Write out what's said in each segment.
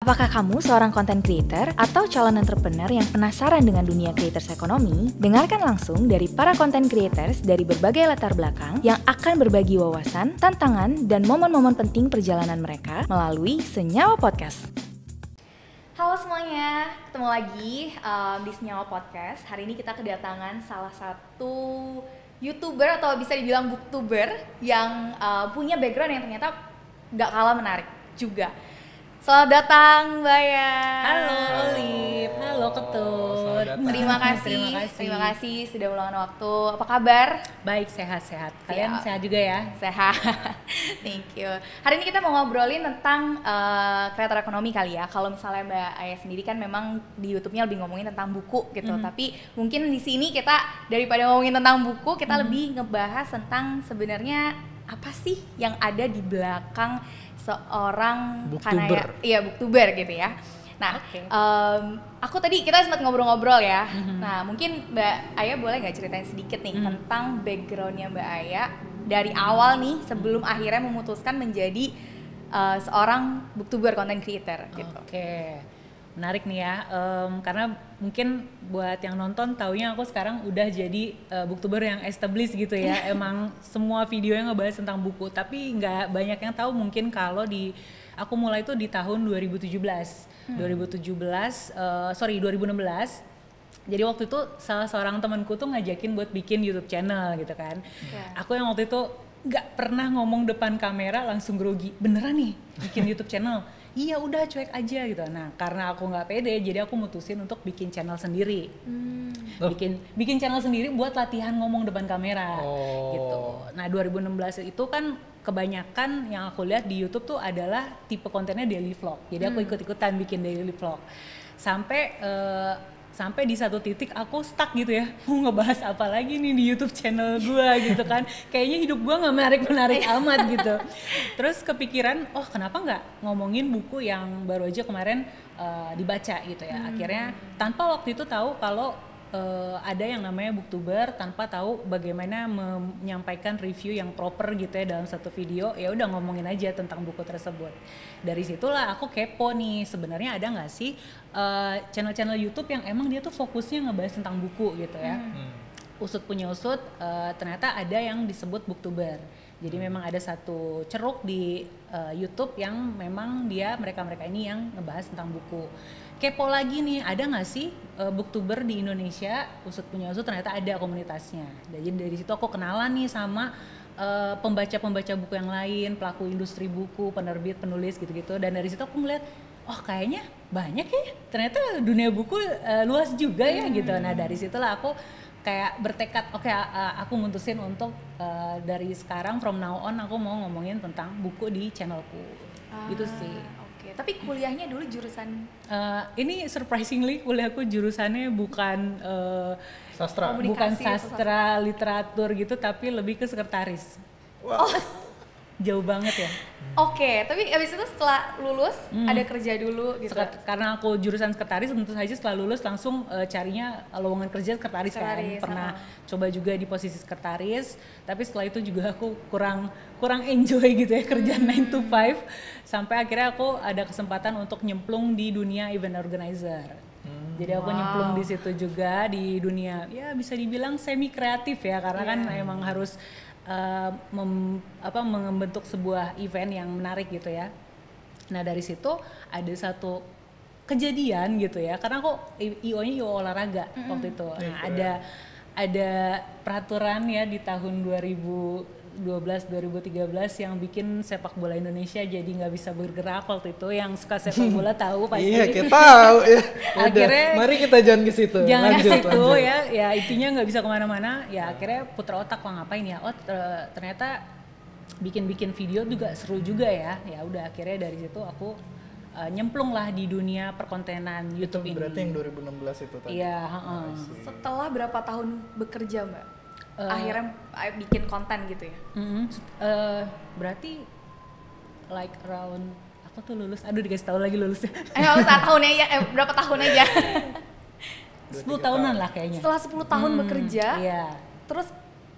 Apakah kamu seorang content creator atau calon entrepreneur yang penasaran dengan dunia creators ekonomi? Dengarkan langsung dari para content creators dari berbagai latar belakang yang akan berbagi wawasan, tantangan, dan momen-momen penting perjalanan mereka melalui Senyawa Podcast. Halo semuanya, ketemu lagi di Senyawa Podcast. Hari ini kita kedatangan salah satu YouTuber atau bisa dibilang booktuber yang punya background yang ternyata gak kalah menarik juga. Selamat datang Mbak Ya. Halo Olip, halo Ketut. Terima kasih sudah meluangkan waktu. Apa kabar? Baik, sehat-sehat. Kalian sehat juga ya? Sehat. Thank you. Hari ini kita mau ngobrolin tentang kreator ekonomi kali ya. Kalau misalnya Mbak Aya sendiri kan memang di YouTube-nya lebih ngomongin tentang buku gitu. Tapi mungkin di sini kita daripada ngomongin tentang buku, kita lebih ngebahas tentang sebenarnya apa sih yang ada di belakang seorang booktuber. Booktuber gitu ya. Nah, aku tadi kita sempat ngobrol-ngobrol ya. Nah, mungkin Mbak Aya boleh nggak ceritain sedikit nih tentang backgroundnya Mbak Aya dari awal nih sebelum akhirnya memutuskan menjadi seorang booktuber content creator gitu. Oke. Menarik nih ya, karena mungkin buat yang nonton taunya aku sekarang udah jadi booktuber yang established gitu ya. Emang semua videonya ngebahas tentang buku, tapi nggak banyak yang tahu mungkin kalau aku mulai itu di tahun 2016. 2016. Jadi waktu itu salah seorang temanku tuh ngajakin buat bikin YouTube channel gitu kan. Aku yang waktu itu nggak pernah ngomong depan kamera langsung grogi, beneran nih bikin YouTube channel? Iya udah cuek aja gitu. Nah karena aku nggak pede, jadi aku mutusin untuk bikin channel sendiri. Bikin channel sendiri buat latihan ngomong depan kamera gitu. Nah 2016 itu kan kebanyakan yang aku lihat di YouTube tuh adalah tipe kontennya daily vlog. Jadi aku ikut-ikutan bikin daily vlog. Sampai di satu titik aku stuck gitu ya, mau ngebahas apa lagi nih di YouTube channel gue gitu kan. Kayaknya hidup gue gak menarik-menarik amat gitu. Terus kepikiran, kenapa gak ngomongin buku yang baru aja kemarin dibaca gitu ya. Akhirnya tanpa waktu itu tahu kalau ada yang namanya booktuber, tanpa tahu bagaimana menyampaikan review yang proper gitu ya dalam satu video, ya udah ngomongin aja tentang buku tersebut. Dari situlah aku kepo nih, sebenarnya ada nggak sih channel-channel YouTube yang emang dia tuh fokusnya ngebahas tentang buku gitu ya. Usut punya usut, ternyata ada yang disebut booktuber. Jadi memang ada satu ceruk di YouTube yang memang mereka ini yang ngebahas tentang buku. Kepo lagi nih, ada nggak sih booktuber di Indonesia? Usut punya usut ternyata ada komunitasnya. Jadi dari situ aku kenalan nih sama pembaca-pembaca buku yang lain, pelaku industri buku, penerbit, penulis gitu-gitu. Dan dari situ aku ngeliat, kayaknya banyak ya. Ternyata dunia buku luas juga ya gitu. Nah dari situlah aku kayak bertekad, aku mutusin untuk dari sekarang from now on aku mau ngomongin tentang buku di channelku. Gitu sih. Tapi kuliahnya dulu jurusan? Ini surprisingly kuliahku jurusannya bukan sastra, bukan sastra literatur gitu, tapi lebih ke sekretaris. Wow. Jauh banget ya. Tapi abis itu setelah lulus ada kerja dulu gitu? Karena aku jurusan sekretaris, tentu saja setelah lulus langsung carinya lowongan kerja sekretaris kan. Pernah coba juga di posisi sekretaris, tapi setelah itu juga aku kurang enjoy gitu ya kerja 9 to 5, sampai akhirnya aku ada kesempatan untuk nyemplung di dunia event organizer. Jadi aku nyemplung di situ juga, di dunia ya bisa dibilang semi kreatif ya, karena kan emang harus membentuk sebuah event yang menarik gitu ya. Nah dari situ ada satu kejadian gitu ya, karena aku IO-nya IO olahraga waktu itu. Nah ada peraturan ya di tahun 2012-2013 yang bikin sepak bola Indonesia jadi nggak bisa bergerak waktu itu. Yang suka sepak bola tahu pasti. Iya kita tahu ya. Akhirnya mari kita jangan ke situ. Lanjut. Ya intinya nggak bisa kemana-mana. Ya akhirnya putar otak, ngapain ya? Ternyata bikin video juga seru juga ya. Ya udah akhirnya dari situ aku nyemplung lah di dunia perkontenan YouTube ini. Berarti yang 2016 itu tadi. Iya. Setelah berapa tahun bekerja Mbak? Akhirnya bikin konten gitu ya? Berarti like around, aku tuh lulus, dikasih tahu lagi lulusnya. Nggak usah tahunnya ya, berapa tahun aja? 10 tahunan lah kayaknya. Setelah 10 tahun bekerja, terus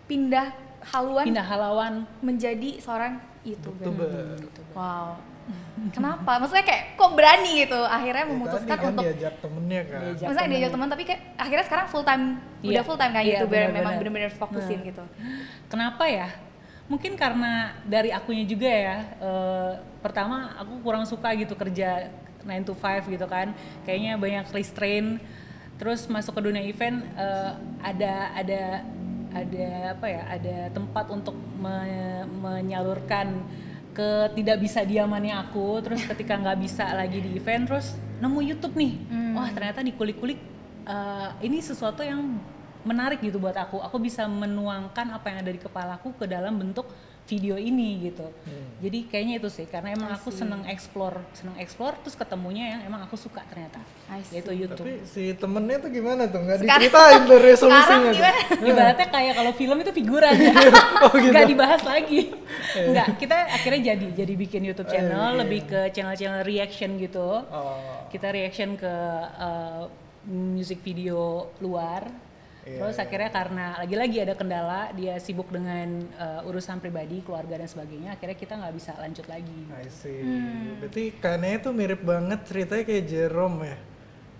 pindah haluan menjadi seorang YouTuber. YouTuber. Wow. Kenapa? Maksudnya kayak kok berani gitu akhirnya memutuskan tadi kan untuk diajak temennya kan. maksudnya diajak teman tapi kayak akhirnya sekarang full time udah full time kan Iya, YouTuber benar-benar. memang benar-benar fokusin gitu. Kenapa ya? Mungkin karena dari akunya juga ya. Pertama aku kurang suka gitu kerja 9 to 5 gitu kan. Kayaknya banyak restrain. Terus masuk ke dunia event ada apa ya? Ada tempat untuk menyalurkan ke tidak bisa diamannya aku. Terus ketika nggak bisa lagi di event, terus nemu YouTube nih. Wah ternyata dikulik-kulik ini sesuatu yang menarik gitu buat aku. Aku bisa menuangkan apa yang ada di kepalaku ke dalam bentuk video ini gitu. Jadi kayaknya itu sih, karena emang aku seneng explore terus ketemunya yang emang aku suka ternyata, yaitu YouTube. Tapi si temennya tuh gimana tuh? Nggak Sekarang- diceritain tuh resolusinya Sekarang tuh. gimana? Ibaratnya kayak kalau film itu figuran ya, gitu. nggak dibahas lagi. Nggak, kita akhirnya jadi bikin YouTube channel, iya. lebih ke channel reaction gitu. Oh, Kita reaction ke music video luar. Terus akhirnya karena lagi-lagi ada kendala, dia sibuk dengan urusan pribadi, keluarga dan sebagainya, akhirnya kita nggak bisa lanjut lagi. I see. Berarti kayaknya tuh mirip banget ceritanya kayak Jerome ya.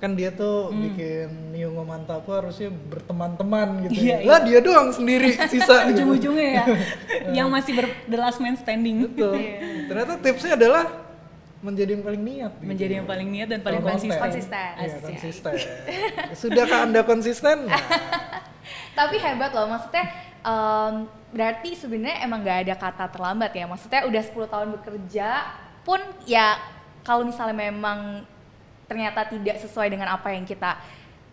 Kan dia tuh bikin Nyungo Mantapu harusnya berteman-teman gitu. Iya, Lah dia doang sendiri sisa. gitu. Ujung-ujungnya ya, yang masih the last man standing. Betul. Ternyata tipsnya adalah menjadi yang paling niat. Gitu. Menjadi yang paling niat dan paling Konten. konsisten. Konsisten. Iya, Asik. konsisten. Sudahkah Anda konsisten? Nah, Tapi hebat loh, maksudnya berarti sebenarnya emang nggak ada kata terlambat ya. Maksudnya udah 10 tahun bekerja pun ya kalau misalnya memang ternyata tidak sesuai dengan apa yang kita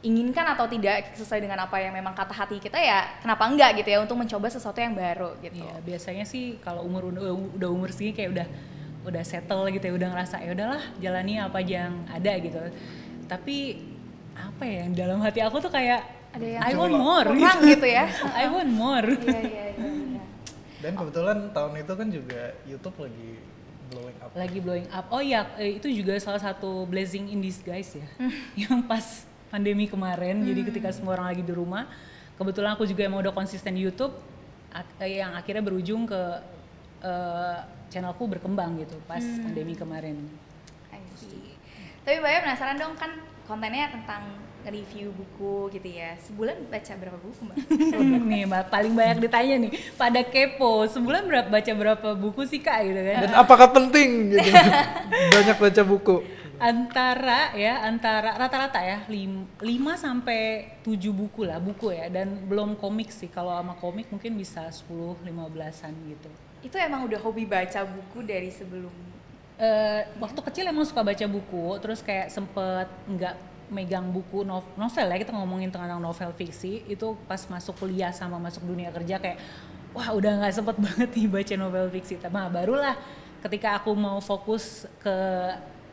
inginkan atau tidak sesuai dengan apa yang memang kata hati kita, ya kenapa enggak gitu ya untuk mencoba sesuatu yang baru gitu. Iya, biasanya sih kalau udah umur segini kayak udah settle gitu ya, udah ngerasa ya udahlah jalani apa aja yang ada gitu. Tapi apa ya, yang dalam hati aku tuh kayak Ada yang I want more kurang gitu ya. I want more. Iya. dan kebetulan tahun itu kan juga YouTube lagi blowing up. Lagi blowing up. Oh iya, itu juga salah satu blessing in disguise ya. Yang pas pandemi kemarin, jadi ketika semua orang lagi di rumah, kebetulan aku juga emang udah konsisten di YouTube, yang akhirnya berujung ke channelku berkembang gitu pas pandemi kemarin. I see. Tapi Mbak penasaran dong, kan kontennya tentang nge-review buku gitu ya. Sebulan baca berapa buku Mbak? Nih Mbak, paling banyak ditanya nih, pada kepo, sebulan baca berapa buku sih Kak gitu kan? Dan apakah penting gitu banyak baca buku? Antara rata-rata ya 5 sampai 7 buku ya, dan belum komik sih. Kalau sama komik mungkin bisa 10-15an gitu. Itu emang udah hobi baca buku dari sebelum? Waktu kecil emang suka baca buku, terus kayak sempet nggak megang buku novel ya, kita ngomongin tentang novel fiksi, itu pas masuk kuliah sama masuk dunia kerja kayak wah udah nggak sempet banget nih baca novel fiksi. Nah barulah ketika aku mau fokus ke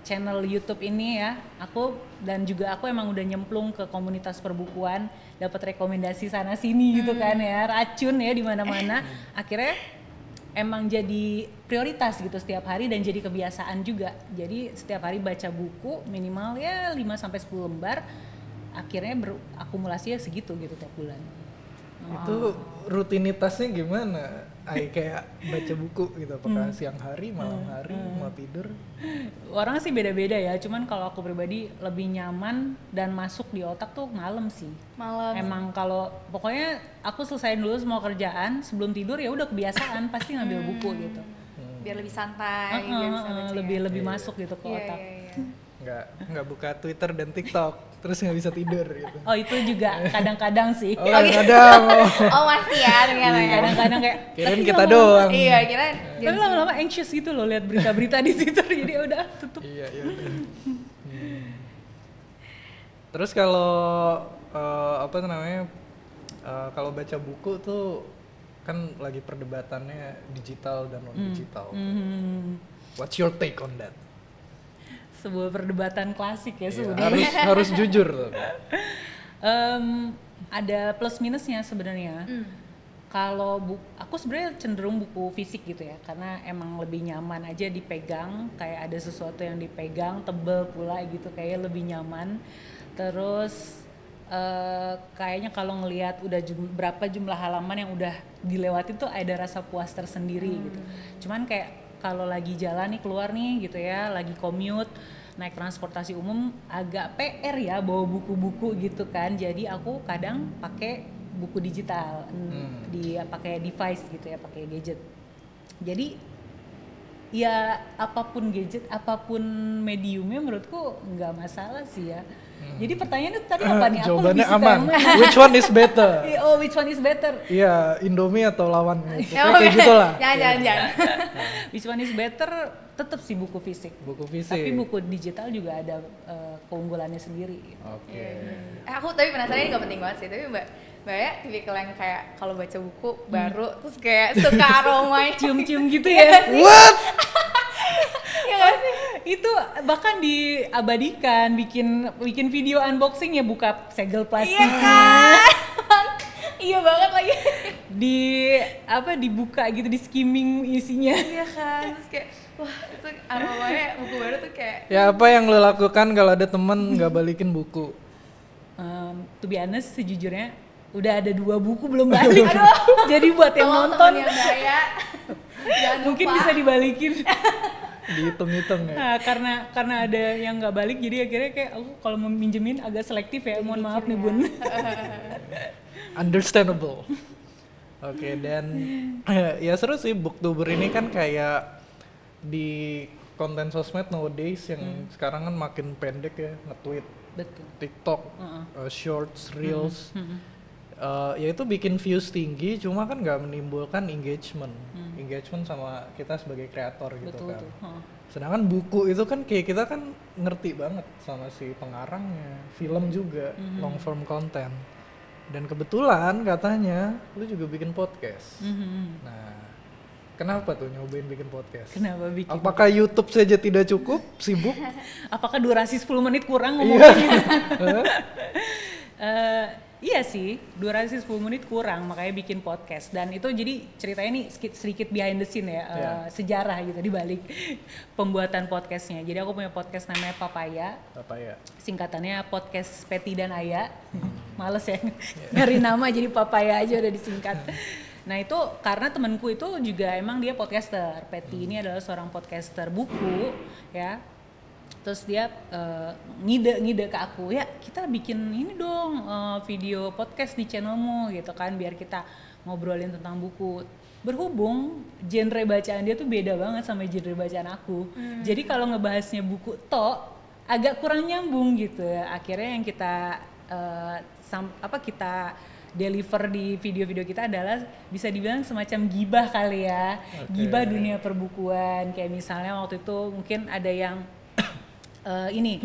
channel YouTube ini ya, aku emang udah nyemplung ke komunitas perbukuan, dapat rekomendasi sana sini gitu kan ya, racun ya di mana-mana. Akhirnya emang jadi prioritas gitu setiap hari dan jadi kebiasaan juga. Jadi setiap hari baca buku minimal ya 5 sampai 10 lembar. Akhirnya berakumulasi ya segitu gitu tiap bulan. Itu rutinitasnya gimana? Kayak baca buku gitu, apakah siang hari, malam hari, mau tidur? Orang sih beda-beda ya, cuman kalau aku pribadi lebih nyaman dan masuk di otak tuh malam sih. Malam. Emang kalau pokoknya aku selesaiin dulu semua kerjaan, sebelum tidur ya udah kebiasaan pasti ngambil buku gitu. Biar lebih santai, biar bisa baca Lebih masuk gitu ke otak. Nggak buka Twitter dan TikTok, terus nggak bisa tidur gitu. Oh itu juga kadang-kadang sih. Oh, kadang. Oh masih ya ternyata ya. Kadang-kadang kayak Kirain tapi kita lama-lama- doang. Iya kira Tapi lama-lama anxious gitu loh lihat berita-berita di Twitter, jadi ya udah tutup. Iya, iya. Terus kalau apa namanya? Kalau baca buku tuh kan lagi perdebatannya digital dan non digital. What's your take on that? Sebuah perdebatan klasik ya Iya, sebenarnya. harus jujur loh. Ada plus minusnya sebenarnya. Kalau aku sebenarnya cenderung buku fisik gitu ya, karena emang lebih nyaman aja dipegang, kayak ada sesuatu yang dipegang, tebel pula gitu, kayak lebih nyaman. Terus kayaknya kalau ngelihat udah berapa jumlah halaman yang udah dilewati tuh ada rasa puas tersendiri gitu. Cuman kayak kalau lagi jalan nih keluar nih gitu ya, lagi commute naik transportasi umum agak PR ya bawa buku-buku gitu kan. Jadi aku kadang pakai buku digital, pakai device gitu ya, pakai gadget. Jadi ya apapun gadget, apapun mediumnya menurutku nggak masalah sih ya. Jadi pertanyaannya tadi apa nih? Aku Jawabannya lebih suka aman. yang mana? Which one is better? Oh, which one is better? Iya, Indomie atau lawannya. Kayak gitulah. Jangan. Which one is better? Tetap sih buku fisik. Buku fisik. Tapi buku digital juga ada keunggulannya sendiri. Oke. Aku tapi penasaran ini gak penting banget sih, tapi Mbak ya tipikal yang kayak kalau baca buku baru terus kayak suka aromanya Cium-cium gitu ya. What? ya gak sih? Itu bahkan diabadikan, bikin video unboxing ya, buka segel plastik. Iya kan? Iya banget lagi. Dibuka gitu, di skimming isinya. Iya kan, terus kayak wah itu aromanya buku baru tuh kayak Ya apa yang lo lakukan kalau ada temen nggak balikin buku? To be honest, sejujurnya udah ada 2 buku belum balik. Jadi buat yang nonton yang bahaya jangan mungkin lupa. bisa dibalikin. Dihitung-hitung ya. Nah, karena ada yang nggak balik, jadi akhirnya kayak aku kalau mau minjemin agak selektif ya. Mohon maaf nih Bun. Understandable. Oke, dan ya seru sih Booktuber ini kan kayak di konten sosmed nowadays yang sekarang kan makin pendek ya, nge-tweet, Betul. TikTok, shorts, reels. Ya itu bikin views tinggi, cuma kan nggak menimbulkan engagement sama kita sebagai kreator gitu. Betul kan. tuh. Sedangkan buku itu kan kayak kita kan ngerti banget sama si pengarangnya, film juga, long form content. Dan kebetulan katanya lu juga bikin podcast. Nah, kenapa tuh nyobain bikin podcast? Kenapa bikin? Apakah YouTube saja tidak cukup, sibuk? Apakah durasi 10 menit kurang ngomongin? Iya sih, durasi 10 menit kurang, makanya bikin podcast. Dan itu jadi ceritanya nih sedikit behind the scene ya, sejarah gitu dibalik pembuatan podcastnya. Jadi aku punya podcast namanya Papaya. Singkatannya Podcast Peti dan Aya. Males ya, nyari nama jadi Papaya aja udah disingkat. Nah itu karena temanku itu juga emang dia podcaster. Peti ini adalah seorang podcaster buku ya. Terus dia ngide ke aku, ya kita bikin ini dong video podcast di channelmu gitu kan, biar kita ngobrolin tentang buku. Berhubung genre bacaan dia tuh beda banget sama genre bacaan aku. Jadi kalau ngebahasnya buku agak kurang nyambung gitu. Akhirnya yang kita kita deliver di video-video kita adalah bisa dibilang semacam gibah kali ya. Gibah dunia perbukuan. Kayak misalnya waktu itu mungkin ada yang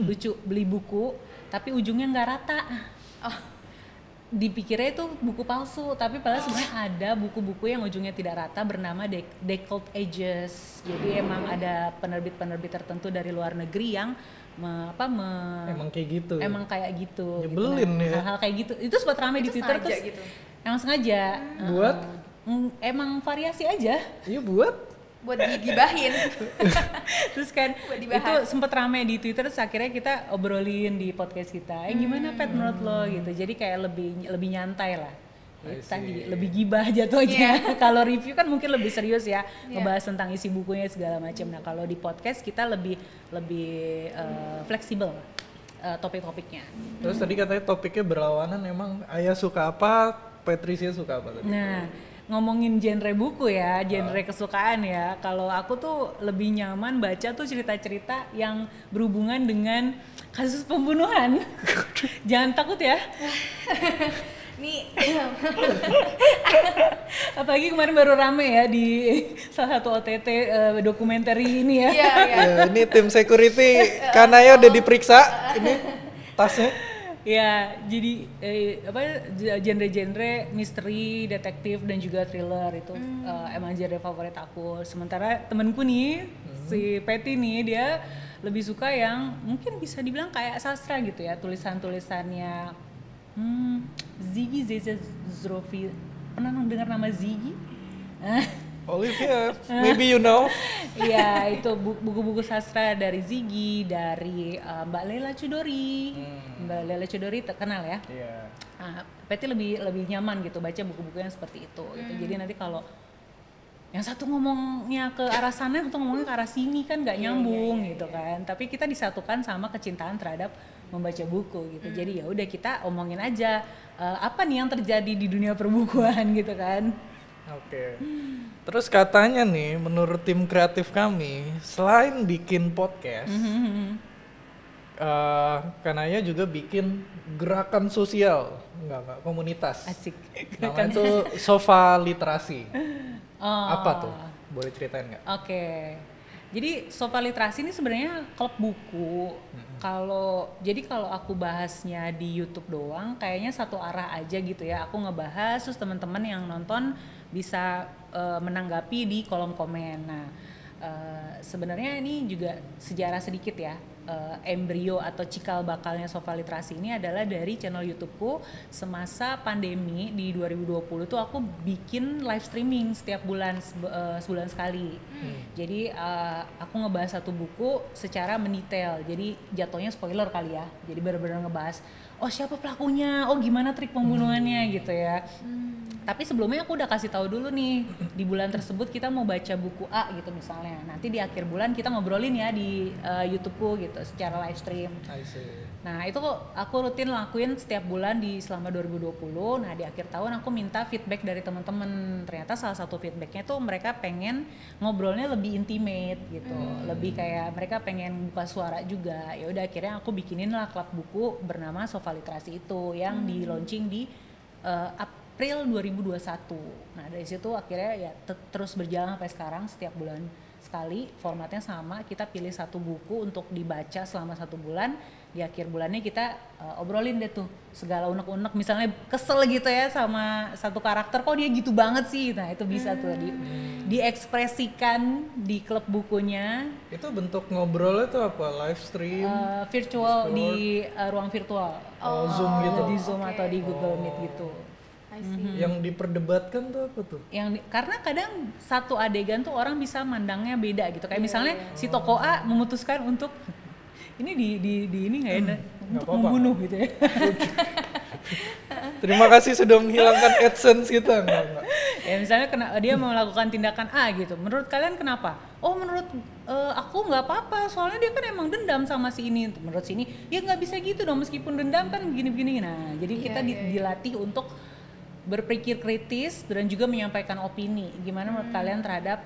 lucu, beli buku tapi ujungnya nggak rata. Dipikirnya itu buku palsu, tapi padahal sebenarnya ada buku-buku yang ujungnya tidak rata bernama Deckled Ages. Jadi emang ada penerbit-penerbit tertentu dari luar negeri yang emang kayak gitu. Emang kayak gitu. Nyebelin gitu. ya. Hal-hal kayak gitu. Itu sempat ramai di Twitter terus. Gitu. Emang sengaja. Buat? Emang variasi aja. Iya buat digibahin. Terus kan itu sempat ramai di Twitter, terus akhirnya kita obrolin di podcast kita. Gimana Pet menurut lo gitu. Jadi kayak lebih nyantai lah. Tadi lebih gibah jatuhnya. Kalau review kan mungkin lebih serius ya, ngebahas tentang isi bukunya segala macam. Nah, kalau di podcast kita lebih fleksibel topik-topiknya. Terus tadi katanya topiknya berlawanan, emang Ayah suka apa, Patricia suka apa tadi? Nah, ngomongin genre buku ya, genre kesukaan ya. Kalau aku tuh lebih nyaman baca tuh cerita-cerita yang berhubungan dengan kasus pembunuhan. Jangan takut ya. Nih, apalagi kemarin baru rame ya di salah satu OTT dokumenter ini ya. Iya. Ini tim security, Kanaya udah diperiksa, ini tasnya. Ya, jadi genre-genre misteri, detektif dan juga thriller itu emang genre favorit aku. Sementara temenku nih, si Peti nih, dia lebih suka yang mungkin bisa dibilang kayak sastra gitu ya, tulisan-tulisannya Ziggy Zaizazrofi. Pernah dengar nama Ziggy? Olivia, maybe you know. Iya, itu buku-buku sastra dari Ziggy, dari Mbak Lela Chudori. Mbak Lela Chudori terkenal ya. Iya. Peti lebih nyaman gitu baca buku-buku yang seperti itu gitu. Jadi nanti kalau yang satu ngomongnya ke arah sana, atau ngomongnya ke arah sini kan nggak nyambung gitu kan. Tapi kita disatukan sama kecintaan terhadap membaca buku gitu. Jadi ya udah kita omongin aja apa nih yang terjadi di dunia perbukuan gitu kan. Oke. Terus katanya nih, menurut tim kreatif kami, selain bikin podcast, Kanaya juga bikin gerakan sosial, enggak komunitas. Asik. Namanya tuh Sofa Literasi. Apa tuh? Boleh ceritain nggak? Oke. Jadi Sofa Literasi ini sebenarnya klub buku. Kalau aku bahasnya di YouTube doang, kayaknya satu arah aja gitu ya. Aku ngebahas, terus teman-teman yang nonton bisa menanggapi di kolom komen. Nah, sebenarnya ini juga sejarah sedikit ya. Embrio atau cikal bakalnya Sofa Literasi ini adalah dari channel YouTubeku semasa pandemi di 2020 tuh aku bikin live streaming setiap bulan sebulan sekali. Jadi aku ngebahas satu buku secara mendetail. Jadi jatuhnya spoiler kali ya. Jadi benar-benar ngebahas oh siapa pelakunya, oh gimana trik pembunuhannya gitu ya. Tapi sebelumnya aku udah kasih tahu dulu nih di bulan tersebut kita mau baca buku A gitu misalnya. Nanti di akhir bulan kita ngobrolin ya di YouTubeku gitu secara live stream. Nah itu aku rutin lakuin setiap bulan selama 2020. Nah di akhir tahun aku minta feedback dari teman-teman. Ternyata salah satu feedbacknya tuh mereka pengen ngobrolnya lebih intimate gitu, lebih kayak mereka pengen buka suara juga. Ya udah akhirnya aku bikinin lah klub buku bernama Sofa Literasi itu yang di launching di April 2021. Nah dari situ akhirnya ya terus berjalan sampai sekarang setiap bulan sekali, formatnya sama, kita pilih satu buku untuk dibaca selama 1 bulan. Di akhir bulannya kita obrolin deh tuh segala unek-unek, misalnya kesel gitu ya sama satu karakter, kok dia gitu banget sih. Nah itu bisa tuh diekspresikan di klub bukunya. Itu bentuk ngobrolnya tuh apa? Live stream? Virtual, di ruang virtual. Zoom gitu? Di Zoom atau di Google Meet gitu. Yang diperdebatkan tuh apa tuh? Karena kadang satu adegan tuh orang bisa mandangnya beda gitu. Kayak misalnya si tokoh A memutuskan untuk ini di ini nggak enak untuk membunuh gitu ya. Terima kasih sudah menghilangkan AdSense kita. Enggak. Ya misalnya dia mau melakukan tindakan A gitu. Menurut kalian kenapa? Oh menurut aku nggak apa-apa. Soalnya dia kan emang dendam sama si ini. Menurut sini ya nggak bisa gitu dong. Meskipun dendam kan begini-begini. Nah jadi kita dilatih untuk berpikir kritis dan juga menyampaikan opini. Gimana menurut kalian terhadap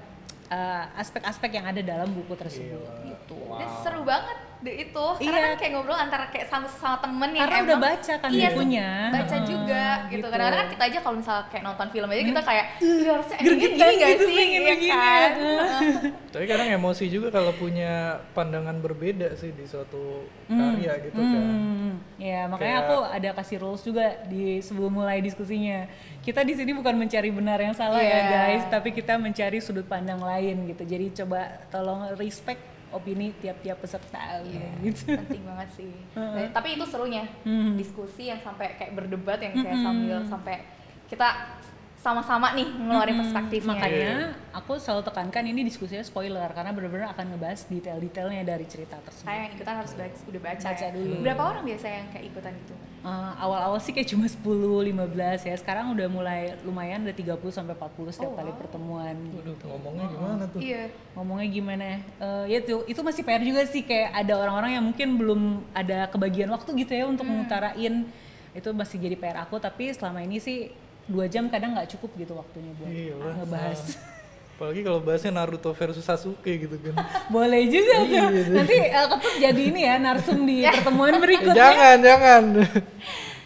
aspek-aspek yang ada dalam buku tersebut gitu. Dan seru banget itu, karena kan kayak ngobrol antara kayak sama temen yang karena emang udah baca kan bukunya. Baca juga gitu. Kadang-kadang kan kita aja kalau misalnya kayak nonton film aja kita kayak harusnya gerget gini gak gitu, sih, iya kan? Tapi kadang emosi juga kalau punya pandangan berbeda sih di suatu karya gitu kan. Ya makanya aku ada kasih rules juga sebelum mulai diskusinya. Kita di sini bukan mencari benar yang salah ya guys, tapi kita mencari sudut pandang lain gitu. Jadi coba tolong respect opini tiap-tiap peserta gitu. Penting banget sih. Tapi itu serunya diskusi yang sampai kayak berdebat yang kayak sampai kita sama-sama nih ngeluarin perspektifnya. Makanya aku selalu tekankan ini diskusinya spoiler karena benar-benar akan ngebahas detail-detailnya dari cerita tersebut. Kayak yang ikutan harus udah baca dulu. Berapa orang biasa yang kayak ikutan itu? Awal-awal sih kayak cuma 10-15 ya. Sekarang udah mulai lumayan, ada 30-40 setiap kali pertemuan gitu. Ngomongnya gimana tuh? Iya. Ngomongnya gimana? Ya itu masih PR juga sih, kayak ada orang-orang yang mungkin belum ada kebagian waktu gitu ya untuk mengutarain. Itu masih jadi PR aku, tapi selama ini sih 2 jam kadang nggak cukup gitu waktunya buat ngebahas. Apalagi kalau bahasnya Naruto versus Sasuke gitu kan. Boleh juga tuh. Nanti ketep jadi ini ya narsum di pertemuan berikutnya. Jangan.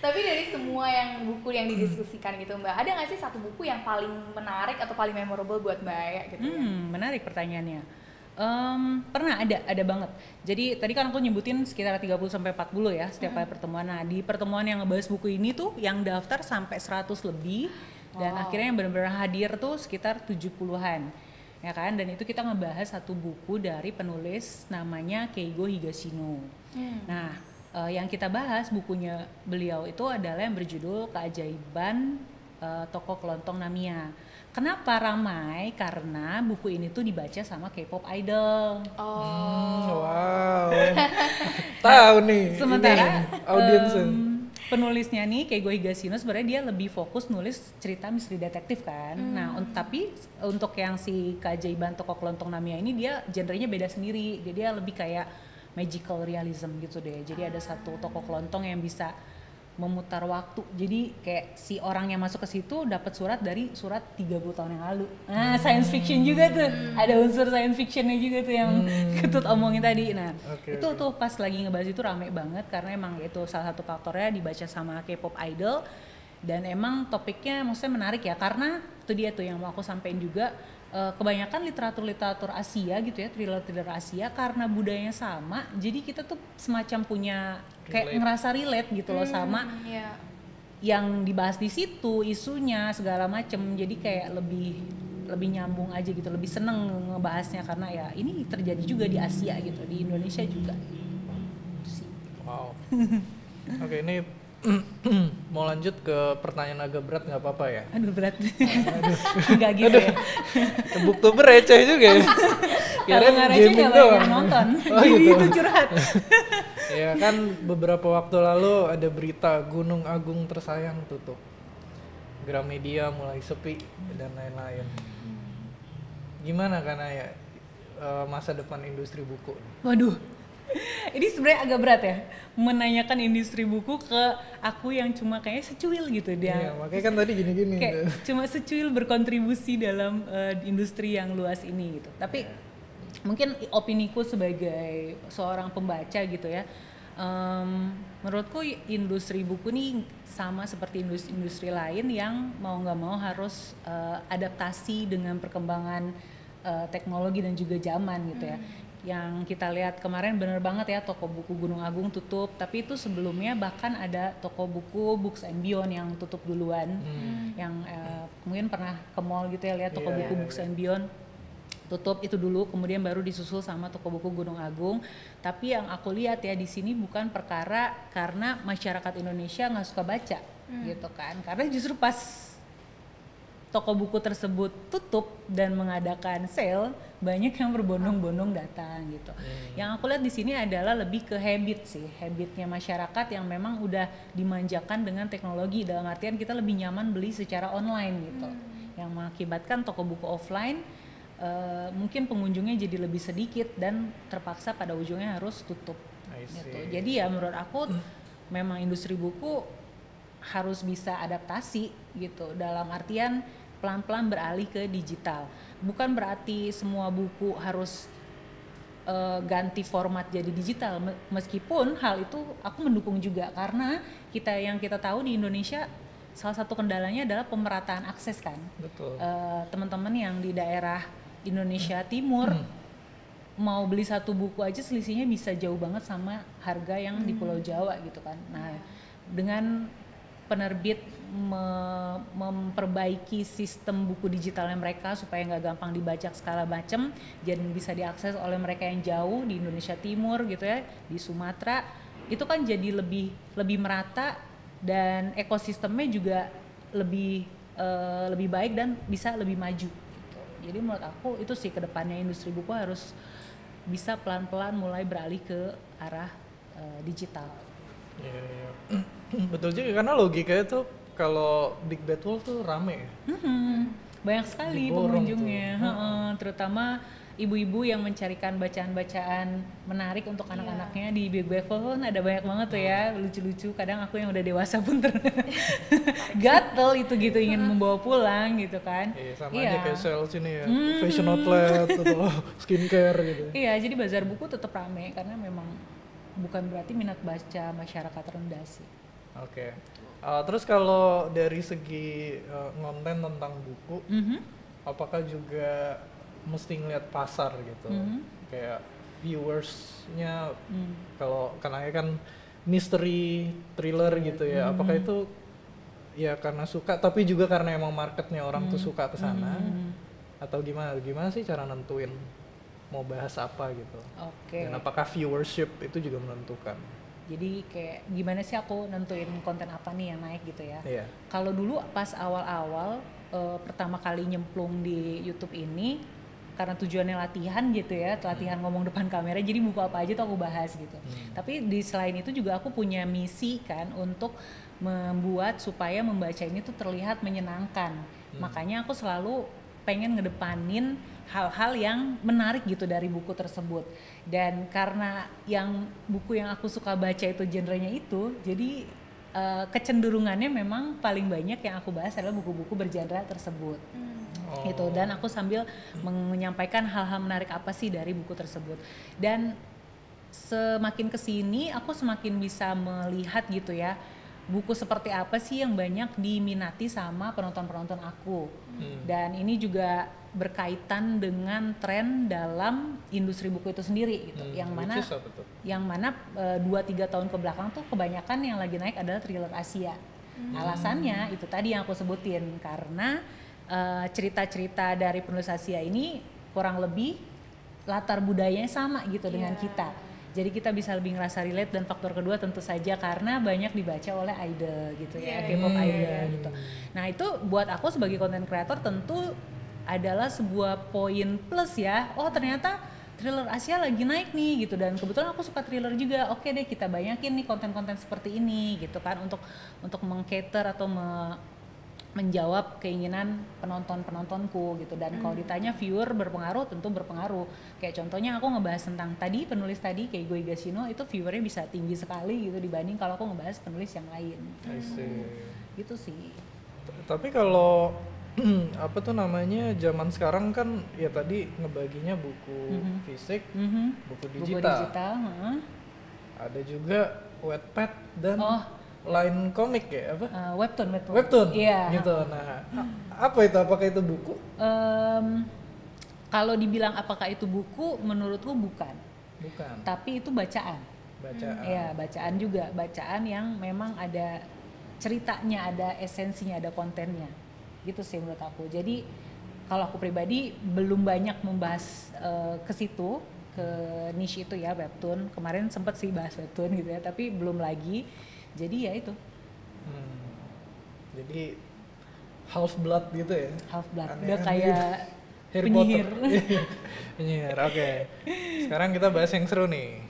Tapi dari semua yang buku yang didiskusikan gitu Mbak, ada nggak sih satu buku yang paling menarik atau paling memorable buat Mbak Aya gitu ya? Menarik pertanyaannya. Pernah ada banget. Jadi tadi kan aku nyebutin sekitar 30-40 ya setiap kali pertemuan. Nah di pertemuan yang ngebahas buku ini tuh yang daftar sampai 100 lebih. Dan akhirnya yang benar-benar hadir tuh sekitar 70-an. Ya kan? Dan itu kita ngebahas satu buku dari penulis namanya Keigo Higashino. Nah yang kita bahas bukunya beliau itu adalah yang berjudul Keajaiban Toko Kelontong Namiya. Kenapa ramai? Karena buku ini tuh dibaca sama K-pop idol. Wow. Tahu nih. Sementara audiensnya. Penulisnya nih Keigo Higashino sebenarnya dia lebih fokus nulis cerita misteri detektif kan. Nah, tapi untuk yang si Keajaiban Toko Kelontong Namiya ini dia genrenya beda sendiri. Jadi dia lebih kayak magical realism gitu deh. Jadi ada satu toko kelontong yang bisa memutar waktu. Jadi kayak si orang yang masuk ke situ dapat surat dari surat 30 tahun yang lalu. Nah, science fiction juga tuh. Ada unsur science fictionnya juga tuh yang Ketut omongin tadi. Nah, itu tuh pas lagi ngebahas itu rame banget karena emang itu salah satu faktornya dibaca sama K-pop idol dan emang topiknya maksudnya menarik ya karena itu dia tuh yang mau aku sampein juga kebanyakan literatur Asia gitu ya, thriller Asia karena budayanya sama. Jadi kita tuh semacam punya kayak ngerasa relate gitu loh sama yang dibahas di situ, isunya segala macem. Jadi kayak lebih nyambung aja gitu, lebih seneng ngebahasnya karena ya ini terjadi juga di Asia gitu, di Indonesia juga. Itu sih. Wow. Oke, ini mau lanjut ke pertanyaan agak berat nggak apa-apa ya? Aduh berat. Enggak gitu ya. Booktuber receh juga ya. Kalau nggak receh nggak banyak nonton. Gitu. Itu curhat. Ya kan beberapa waktu lalu ada berita Gunung Agung tersayang tutup, Gramedia mulai sepi dan lain-lain. Gimana kan ya masa depan industri buku? Waduh, ini sebenarnya agak berat ya menanyakan industri buku ke aku yang cuma kayak secuil gitu dia. Iya, makanya kan tadi gini-gini. Kayak cuma secuil berkontribusi dalam industri yang luas ini gitu. Tapi mungkin opiniku sebagai seorang pembaca gitu ya, menurutku industri buku ini sama seperti industri lain yang mau nggak mau harus adaptasi dengan perkembangan teknologi dan juga zaman gitu ya. Yang kita lihat kemarin bener banget ya, toko buku Gunung Agung tutup, tapi itu sebelumnya bahkan ada toko buku Books and Beyond yang tutup duluan. Yang mungkin pernah ke mall gitu ya, lihat toko buku Books and Beyond tutup itu dulu, kemudian baru disusul sama toko buku Gunung Agung. Tapi yang aku lihat ya di sini bukan perkara karena masyarakat Indonesia nggak suka baca gitu kan, karena justru pas toko buku tersebut tutup dan mengadakan sale, banyak yang berbondong-bondong datang gitu. Yang aku lihat di sini adalah lebih ke habitnya masyarakat yang memang udah dimanjakan dengan teknologi, dalam artian kita lebih nyaman beli secara online gitu, yang mengakibatkan toko buku offline mungkin pengunjungnya jadi lebih sedikit dan terpaksa pada ujungnya harus tutup gitu. Jadi ya menurut aku memang industri buku harus bisa adaptasi gitu, dalam artian pelan-pelan beralih ke digital. Bukan berarti semua buku harus ganti format jadi digital, meskipun hal itu aku mendukung juga karena yang kita tahu di Indonesia salah satu kendalanya adalah pemerataan akses kan. Betul. Teman-teman yang di daerah Indonesia Timur mau beli satu buku aja selisihnya bisa jauh banget sama harga yang di Pulau Jawa gitu kan. Nah, dengan penerbit memperbaiki sistem buku digitalnya mereka supaya nggak gampang dibajak segala macam, jadi bisa diakses oleh mereka yang jauh di Indonesia Timur gitu ya, di Sumatera, itu kan jadi lebih merata dan ekosistemnya juga lebih baik dan bisa lebih maju gitu. Jadi menurut aku itu sih kedepannya industri buku harus bisa pelan-pelan mulai beralih ke arah digital. Iya. Betul juga, karena logikanya tuh kalau Big Bad Wolf tuh rame ya. Banyak sekali pengunjungnya, terutama ibu-ibu yang mencarikan bacaan-bacaan menarik untuk anak-anaknya di Big Bad Wolf. Ada banyak banget tuh ya, lucu-lucu. Kadang aku yang udah dewasa pun gatel itu gitu, ingin membawa pulang gitu kan. Iya, sama aja kayak sales ini ya, fashion outlet atau skincare gitu. Iya, jadi bazar buku tetap rame karena memang bukan berarti minat baca masyarakat rendah sih. Oke. Terus kalau dari segi konten tentang buku, apakah juga mesti ngeliat pasar gitu? Kayak viewersnya, kalau karena kan misteri, thriller gitu ya, apakah itu ya karena suka, tapi juga karena emang marketnya orang tuh suka kesana, atau gimana sih cara nentuin mau bahas apa gitu? Oke. Dan apakah viewership itu juga menentukan? Jadi kayak gimana sih aku nentuin konten apa nih yang naik gitu ya? Iya. Kalau dulu pas awal-awal pertama kali nyemplung di YouTube ini karena tujuannya latihan gitu ya, latihan ngomong depan kamera, jadi buku apa aja tuh aku bahas gitu. Tapi di selain itu juga aku punya misi kan untuk membuat supaya membaca ini tuh terlihat menyenangkan. Makanya aku selalu pengen ngedepanin hal-hal yang menarik gitu dari buku tersebut. Dan karena buku yang aku suka baca itu genrenya itu, jadi kecenderungannya memang paling banyak yang aku bahas adalah buku-buku bergenre tersebut. Gitu. Dan aku sambil menyampaikan hal-hal menarik apa sih dari buku tersebut. Dan semakin kesini aku semakin bisa melihat gitu ya, buku seperti apa sih yang banyak diminati sama penonton-penonton aku. Dan ini juga berkaitan dengan tren dalam industri buku itu sendiri gitu. Yang mana 2-3 tahun ke belakang tuh kebanyakan yang lagi naik adalah thriller Asia. Alasannya itu tadi yang aku sebutin, karena cerita-cerita dari penulis Asia ini kurang lebih latar budayanya sama gitu dengan kita. Jadi kita bisa lebih ngerasa relate, dan faktor kedua tentu saja karena banyak dibaca oleh idol gitu ya, K-pop idol gitu. Nah itu buat aku sebagai content creator tentu adalah sebuah poin plus ya. Oh ternyata thriller Asia lagi naik nih gitu, dan kebetulan aku suka thriller juga. Oke deh, kita banyakin nih konten-konten seperti ini gitu kan untuk meng-cater atau menjawab keinginan penontonku gitu. Dan kalau ditanya viewer berpengaruh, tentu berpengaruh. Kayak contohnya aku ngebahas tentang penulis tadi Keigo Higashino, itu viewernya bisa tinggi sekali gitu dibanding kalau aku ngebahas penulis yang lain. Gitu sih. Tapi kalau zaman sekarang kan ya tadi ngebaginya buku fisik, buku digital. Ada juga Wattpad dan line komik ya apa? Webtoon. Iya. Gitu. Nah, apakah itu buku? Kalau dibilang apakah itu buku, menurutku bukan. Bukan. Tapi itu bacaan. Iya, bacaan juga. Bacaan yang memang ada ceritanya, ada esensinya, ada kontennya. Gitu sih menurut aku. Jadi kalau aku pribadi belum banyak membahas ke situ, ke niche itu ya, webtoon. Kemarin sempat sih bahas webtoon gitu ya, tapi belum lagi. Jadi ya itu. Jadi half blood gitu ya. Half blood. Udah kayak Harry penyihir. Penyihir. Oke. Sekarang kita bahas yang seru nih.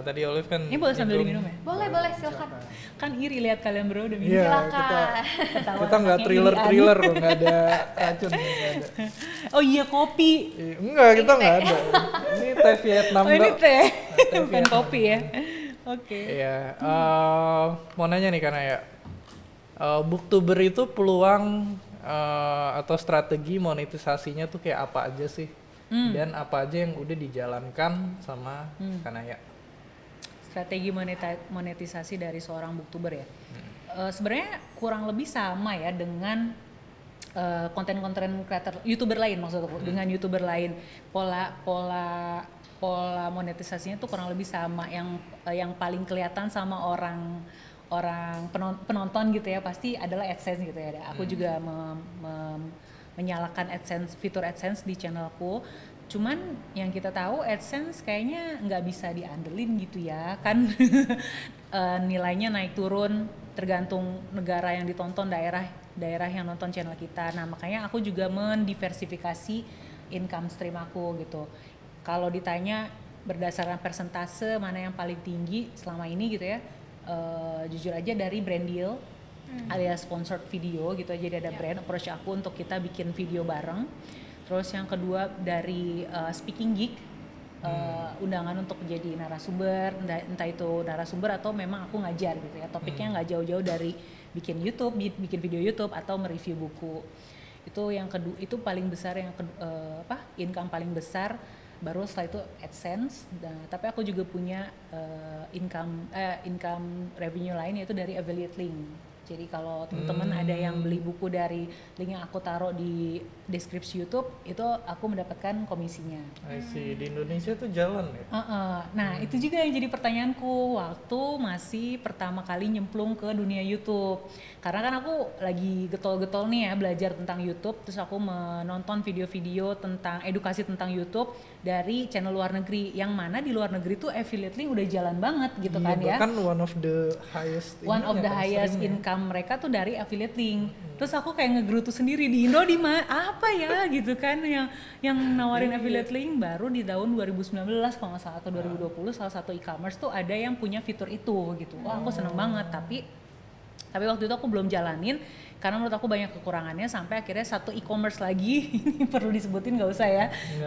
Tadi Olive kan ini boleh sambil diminum ya? Boleh silakan. Kan iri lihat kalian berdua udah minum. Iya, Silakan. kita nggak thriller kok, nggak ada racun, nggak ada. Oh iya, kopi. Enggak, kita nggak ada. Ini teh Vietnam. Ini teh, bukan Vietnam. kopi ya. Oke. Iya, mau nanya nih karena ya Booktuber itu peluang atau strategi monetisasinya tuh kayak apa aja sih? Dan apa aja yang udah dijalankan sama Kanaya? Strategi monetisasi dari seorang booktuber ya. Sebenarnya kurang lebih sama ya dengan konten-konten creator YouTuber lain, maksudku dengan YouTuber lain. Pola monetisasinya tuh kurang lebih sama. Yang paling kelihatan sama orang penonton gitu ya pasti adalah AdSense gitu ya. Aku juga menyalakan AdSense, fitur AdSense di channelku. Cuman yang kita tahu AdSense kayaknya nggak bisa diandelin gitu ya kan. Nilainya naik turun tergantung negara yang ditonton, daerah yang nonton channel kita. Nah makanya aku juga mendiversifikasi income stream aku gitu. Kalau ditanya berdasarkan persentase mana yang paling tinggi selama ini gitu ya, jujur aja dari brand deal alias sponsored video gitu. Jadi ada brand approach aku untuk kita bikin video bareng. Terus yang kedua dari speaking gig, undangan untuk jadi narasumber, entah itu narasumber atau memang aku ngajar gitu ya. Topiknya nggak jauh-jauh dari bikin video YouTube atau mereview buku. Itu yang kedua, itu paling besar income paling besar. Baru setelah itu AdSense, tapi aku juga punya income revenue lain yaitu dari affiliate link. Jadi kalau teman-teman ada yang beli buku dari link yang aku taruh di deskripsi YouTube, itu aku mendapatkan komisinya. I see. Di Indonesia tuh jalan ya? Nah itu juga yang jadi pertanyaanku waktu masih pertama kali nyemplung ke dunia YouTube. Karena kan aku lagi getol-getol nih ya belajar tentang YouTube, terus aku menonton video-video tentang edukasi tentang YouTube dari channel luar negeri, yang mana di luar negeri tuh affiliate link udah jalan banget gitu kan ya. Bahkan one of the highest highest income income mereka tuh dari affiliate link. Terus aku kayak ngegerutu sendiri di Indo apa ya gitu kan yang nawarin affiliate link. Baru di tahun 2019 kalau nggak salah atau 2020 salah satu e-commerce tuh ada yang punya fitur itu gitu. Wah aku seneng banget, tapi waktu itu aku belum jalanin karena menurut aku banyak kekurangannya, sampai akhirnya satu e-commerce lagi ini perlu disebutin nggak usah ya,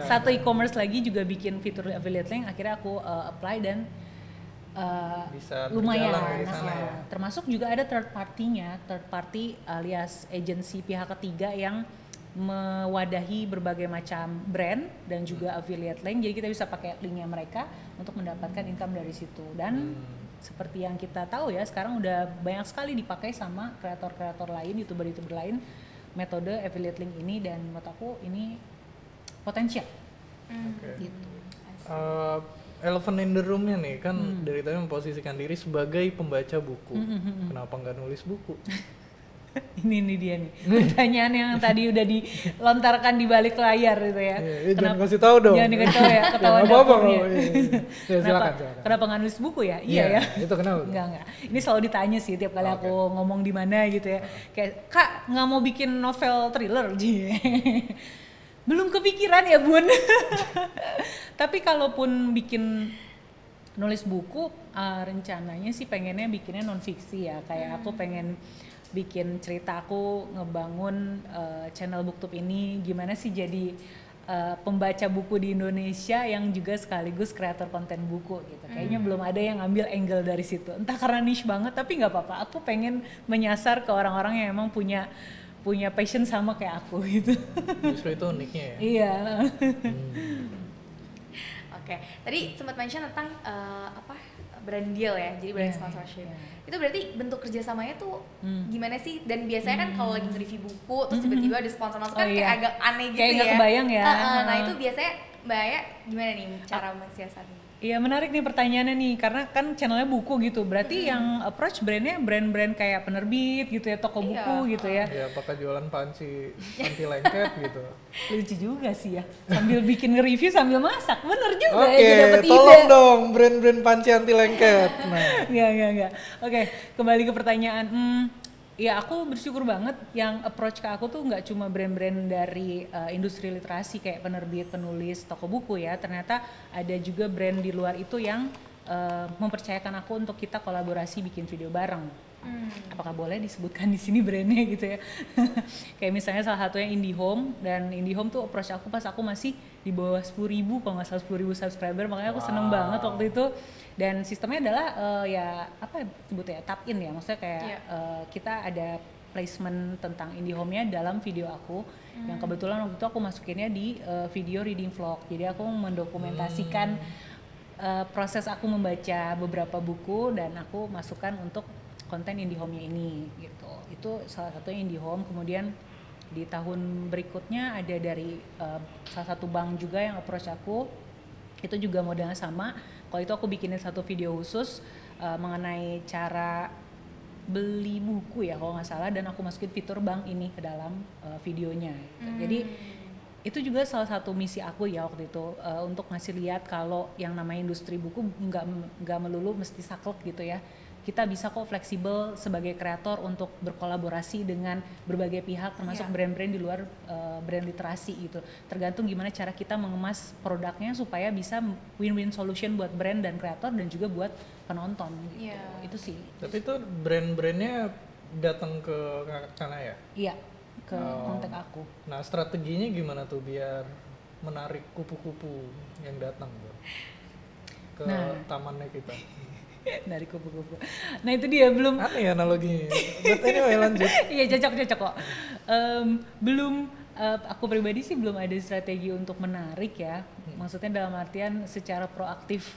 satu e-commerce lagi juga bikin fitur affiliate link. Akhirnya aku apply dan bisa lumayan dari sana ya. Termasuk juga ada third party alias agensi pihak ketiga yang mewadahi berbagai macam brand dan juga affiliate link, jadi kita bisa pakai linknya mereka untuk mendapatkan income dari situ. Dan seperti yang kita tahu ya, sekarang udah banyak sekali dipakai sama kreator-kreator lain, youtuber lain, metode affiliate link ini, dan menurut aku ini potensial. Gitu. Elephant in the room-nya nih kan dari tadi memposisikan diri sebagai pembaca buku. Kenapa nggak nulis buku? Ini dia nih pertanyaan yang tadi udah dilontarkan di balik layar gitu ya. Jangan kasih tahu dong. Jangan dikasih tahu ya, ketahuan dapurnya. Silakan. Kenapa nggak nulis buku ya? Iya ya. Itu kenapa? Enggak. Ini selalu ditanya sih tiap kali aku ngomong di mana gitu ya. Kayak, Kak nggak mau bikin novel thriller? Belum kepikiran ya Bun. Tapi kalaupun bikin nulis buku, rencananya sih pengennya bikinnya non fiksi ya. Kayak aku pengen bikin cerita aku ngebangun channel BookTube ini gimana sih jadi pembaca buku di Indonesia yang juga sekaligus kreator konten buku gitu. Kayaknya belum ada yang ngambil angle dari situ. Entah karena niche banget, tapi nggak apa-apa. Aku pengen menyasar ke orang-orang yang emang punya passion sama kayak aku gitu. Justru itu uniknya ya. Iya. Oke, tadi sempat mention tentang brand deal ya, jadi brand sponsorship. Itu berarti bentuk kerjasamanya tuh gimana sih? Dan biasanya kan kalau lagi nge-review buku terus tiba-tiba ada sponsor masuk kan kayak agak aneh gitu kayak ya. Kayak kebayang ya. Nah itu biasanya Mbak Aya gimana nih cara mensiasatnya? Iya menarik nih pertanyaannya nih, karena kan channelnya buku gitu, berarti yang approach brandnya brand-brand kayak penerbit gitu ya, toko buku gitu ya. Iya, apakah jualan panci anti lengket gitu. Lucu juga sih ya, sambil bikin nge-review sambil masak, bener juga ya, ya, dapet ide. Tolong dong brand-brand panci anti lengket. Nah. Enggak. Oke, kembali ke pertanyaan. Ya aku bersyukur banget yang approach ke aku tuh nggak cuma brand-brand dari industri literasi kayak penerbit, penulis, toko buku ya. Ternyata ada juga brand di luar itu yang mempercayakan aku untuk kita kolaborasi bikin video bareng. Apakah boleh disebutkan di sini brandnya gitu ya? Kayak misalnya salah satunya IndiHome, dan IndiHome tuh approach aku pas aku masih di bawah 10.000 kalau nggak salah 10.000 subscriber, makanya aku seneng banget waktu itu. Dan sistemnya adalah ya apa sebutnya, tap in ya, maksudnya kayak kita ada placement tentang IndiHome-nya dalam video aku, yang kebetulan waktu itu aku masukinnya di video reading vlog. Jadi aku mendokumentasikan proses aku membaca beberapa buku dan aku masukkan untuk konten IndiHome-nya ini gitu. Itu salah satunya IndiHome. Kemudian di tahun berikutnya ada dari salah satu bank juga yang approach aku, itu juga modelnya sama. Kalau itu aku bikinin satu video khusus mengenai cara beli buku ya kalau nggak salah, dan aku masukin fitur bank ini ke dalam videonya gitu. Jadi itu juga salah satu misi aku ya waktu itu, untuk ngasih lihat kalau yang namanya industri buku nggak melulu mesti saklek gitu ya. Kita bisa kok fleksibel sebagai kreator untuk berkolaborasi dengan berbagai pihak, termasuk brand-brand di luar brand literasi gitu. Tergantung gimana cara kita mengemas produknya supaya bisa win-win solution buat brand dan kreator dan juga buat penonton gitu. Itu sih. Tapi itu brand-brandnya datang ke sana ya? Iya, ke kontak aku. Nah strateginya gimana tuh biar menarik kupu-kupu yang datang tuh ke tamannya kita? Dari kupu-kupu. Nah itu dia belum. Aneh ya analoginya. But anyway lanjut. Iya cocok kok. Belum. Aku pribadi sih belum ada strategi untuk menarik ya. Maksudnya dalam artian secara proaktif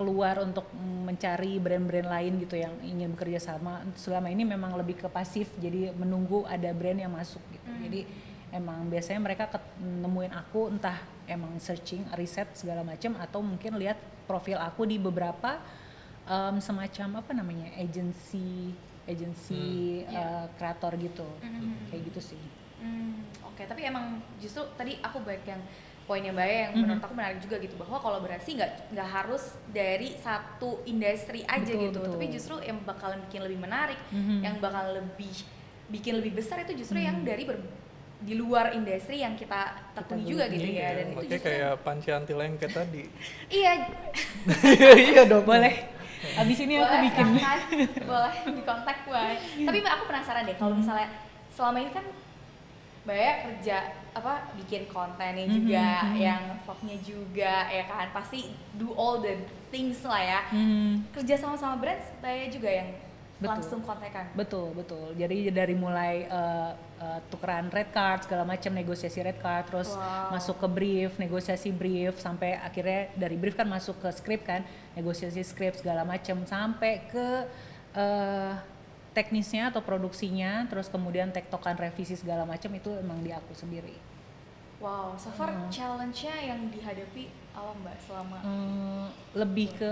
keluar untuk mencari brand-brand lain gitu yang ingin bekerja sama. Selama ini memang lebih ke pasif, jadi menunggu ada brand yang masuk gitu. Jadi emang biasanya mereka nemuin aku entah emang searching, riset segala macam, atau mungkin lihat profil aku di beberapa semacam apa namanya agensi kreator gitu, kayak gitu sih. Oke, tapi emang justru tadi aku baik yang poinnya Mbak yang menurut aku menarik juga gitu, bahwa kolaborasi nggak harus dari satu industri aja gitu, tapi justru yang bakalan bikin lebih menarik, yang bakal bikin lebih besar itu justru yang dari di luar industri yang kita tekuni juga gitu ya. Dan itu justru kayak panci anti lengket tadi. Iya. Iya dong. Boleh. Abis ini aku bikin. Boleh dikontak Mbak. Tapi Mbak, aku penasaran deh, kalau misalnya selama ini kan Mbak ya kerja bikin kontennya juga, yang vlognya juga ya kan, pasti do all the things lah ya. Kerja sama brand Mbak ya juga yang langsung kontekan. Betul. Jadi dari mulai tukeran red card segala macam, negosiasi red card, terus masuk ke brief, negosiasi brief, sampai akhirnya dari brief kan masuk ke script kan, negosiasi script segala macam, sampai ke teknisnya atau produksinya, terus kemudian tektokan revisi segala macam, itu emang di aku sendiri. Wow, so far challenge-nya yang dihadapi apa Mbak selama? Lebih ke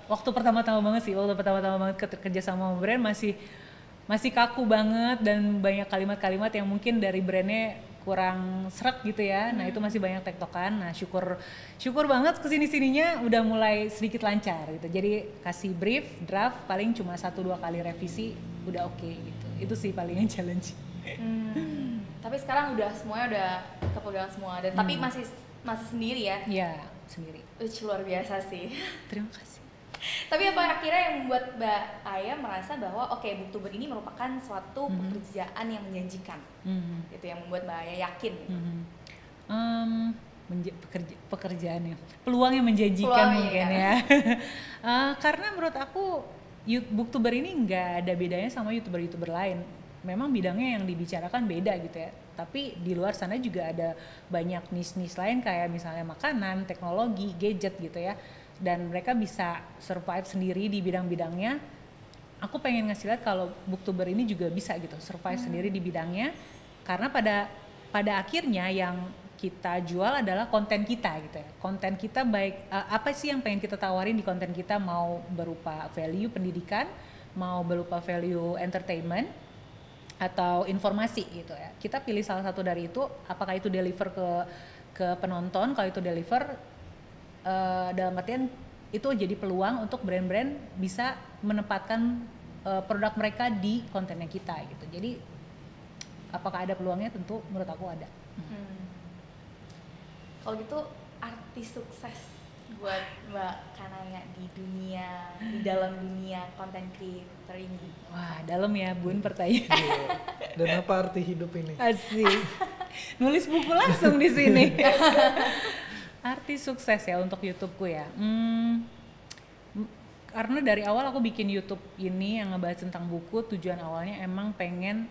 waktu pertama-tama banget kerja sama brand masih kaku banget, dan banyak kalimat-kalimat yang mungkin dari brandnya kurang srek gitu ya. Nah itu masih banyak tektokan. Nah syukur banget kesini-sininya udah mulai sedikit lancar gitu. Jadi kasih brief, draft paling cuma 1-2 kali revisi udah oke gitu. Itu sih paling yang challenge. Tapi sekarang semuanya udah kepegang semua, dan tapi masih sendiri ya? Iya, sendiri. Luar biasa sih. Terima kasih. Tapi apa akhirnya yang membuat Mbak Aya merasa bahwa Booktuber ini merupakan suatu pekerjaan yang menjanjikan, gitu, yang membuat Mbak Aya yakin gitu? Pekerjaannya, peluang yang menjanjikan mungkin ya. Karena menurut aku Booktuber ini nggak ada bedanya sama youtuber lain. Memang bidangnya yang dibicarakan beda gitu ya, tapi di luar sana juga ada banyak niche lain kayak misalnya makanan, teknologi, gadget gitu ya, dan mereka bisa survive sendiri di bidang-bidangnya. Aku pengen ngasih lihat kalau Booktuber ini juga bisa gitu survive sendiri di bidangnya, karena pada akhirnya yang kita jual adalah konten kita gitu ya. Konten kita baik apa sih yang pengen kita tawarin di konten kita, mau berupa value pendidikan, mau berupa value entertainment, atau informasi gitu ya. Kita pilih salah satu dari itu, apakah itu deliver ke penonton. Kalau itu deliver dalam artian itu jadi peluang untuk brand-brand bisa menempatkan produk mereka di kontennya kita gitu. Jadi apakah ada peluangnya? Tentu menurut aku ada. Kalau gitu artis sukses buat Mbak Kanaya di dalam dunia content creator ini? Wah, dalam ya Bun pertanyaan. Dan apa arti hidup ini? Asik. Nulis buku langsung di sini. Arti sukses ya untuk YouTubeku ya. Karena dari awal aku bikin YouTube ini yang ngebahas tentang buku, tujuan awalnya emang pengen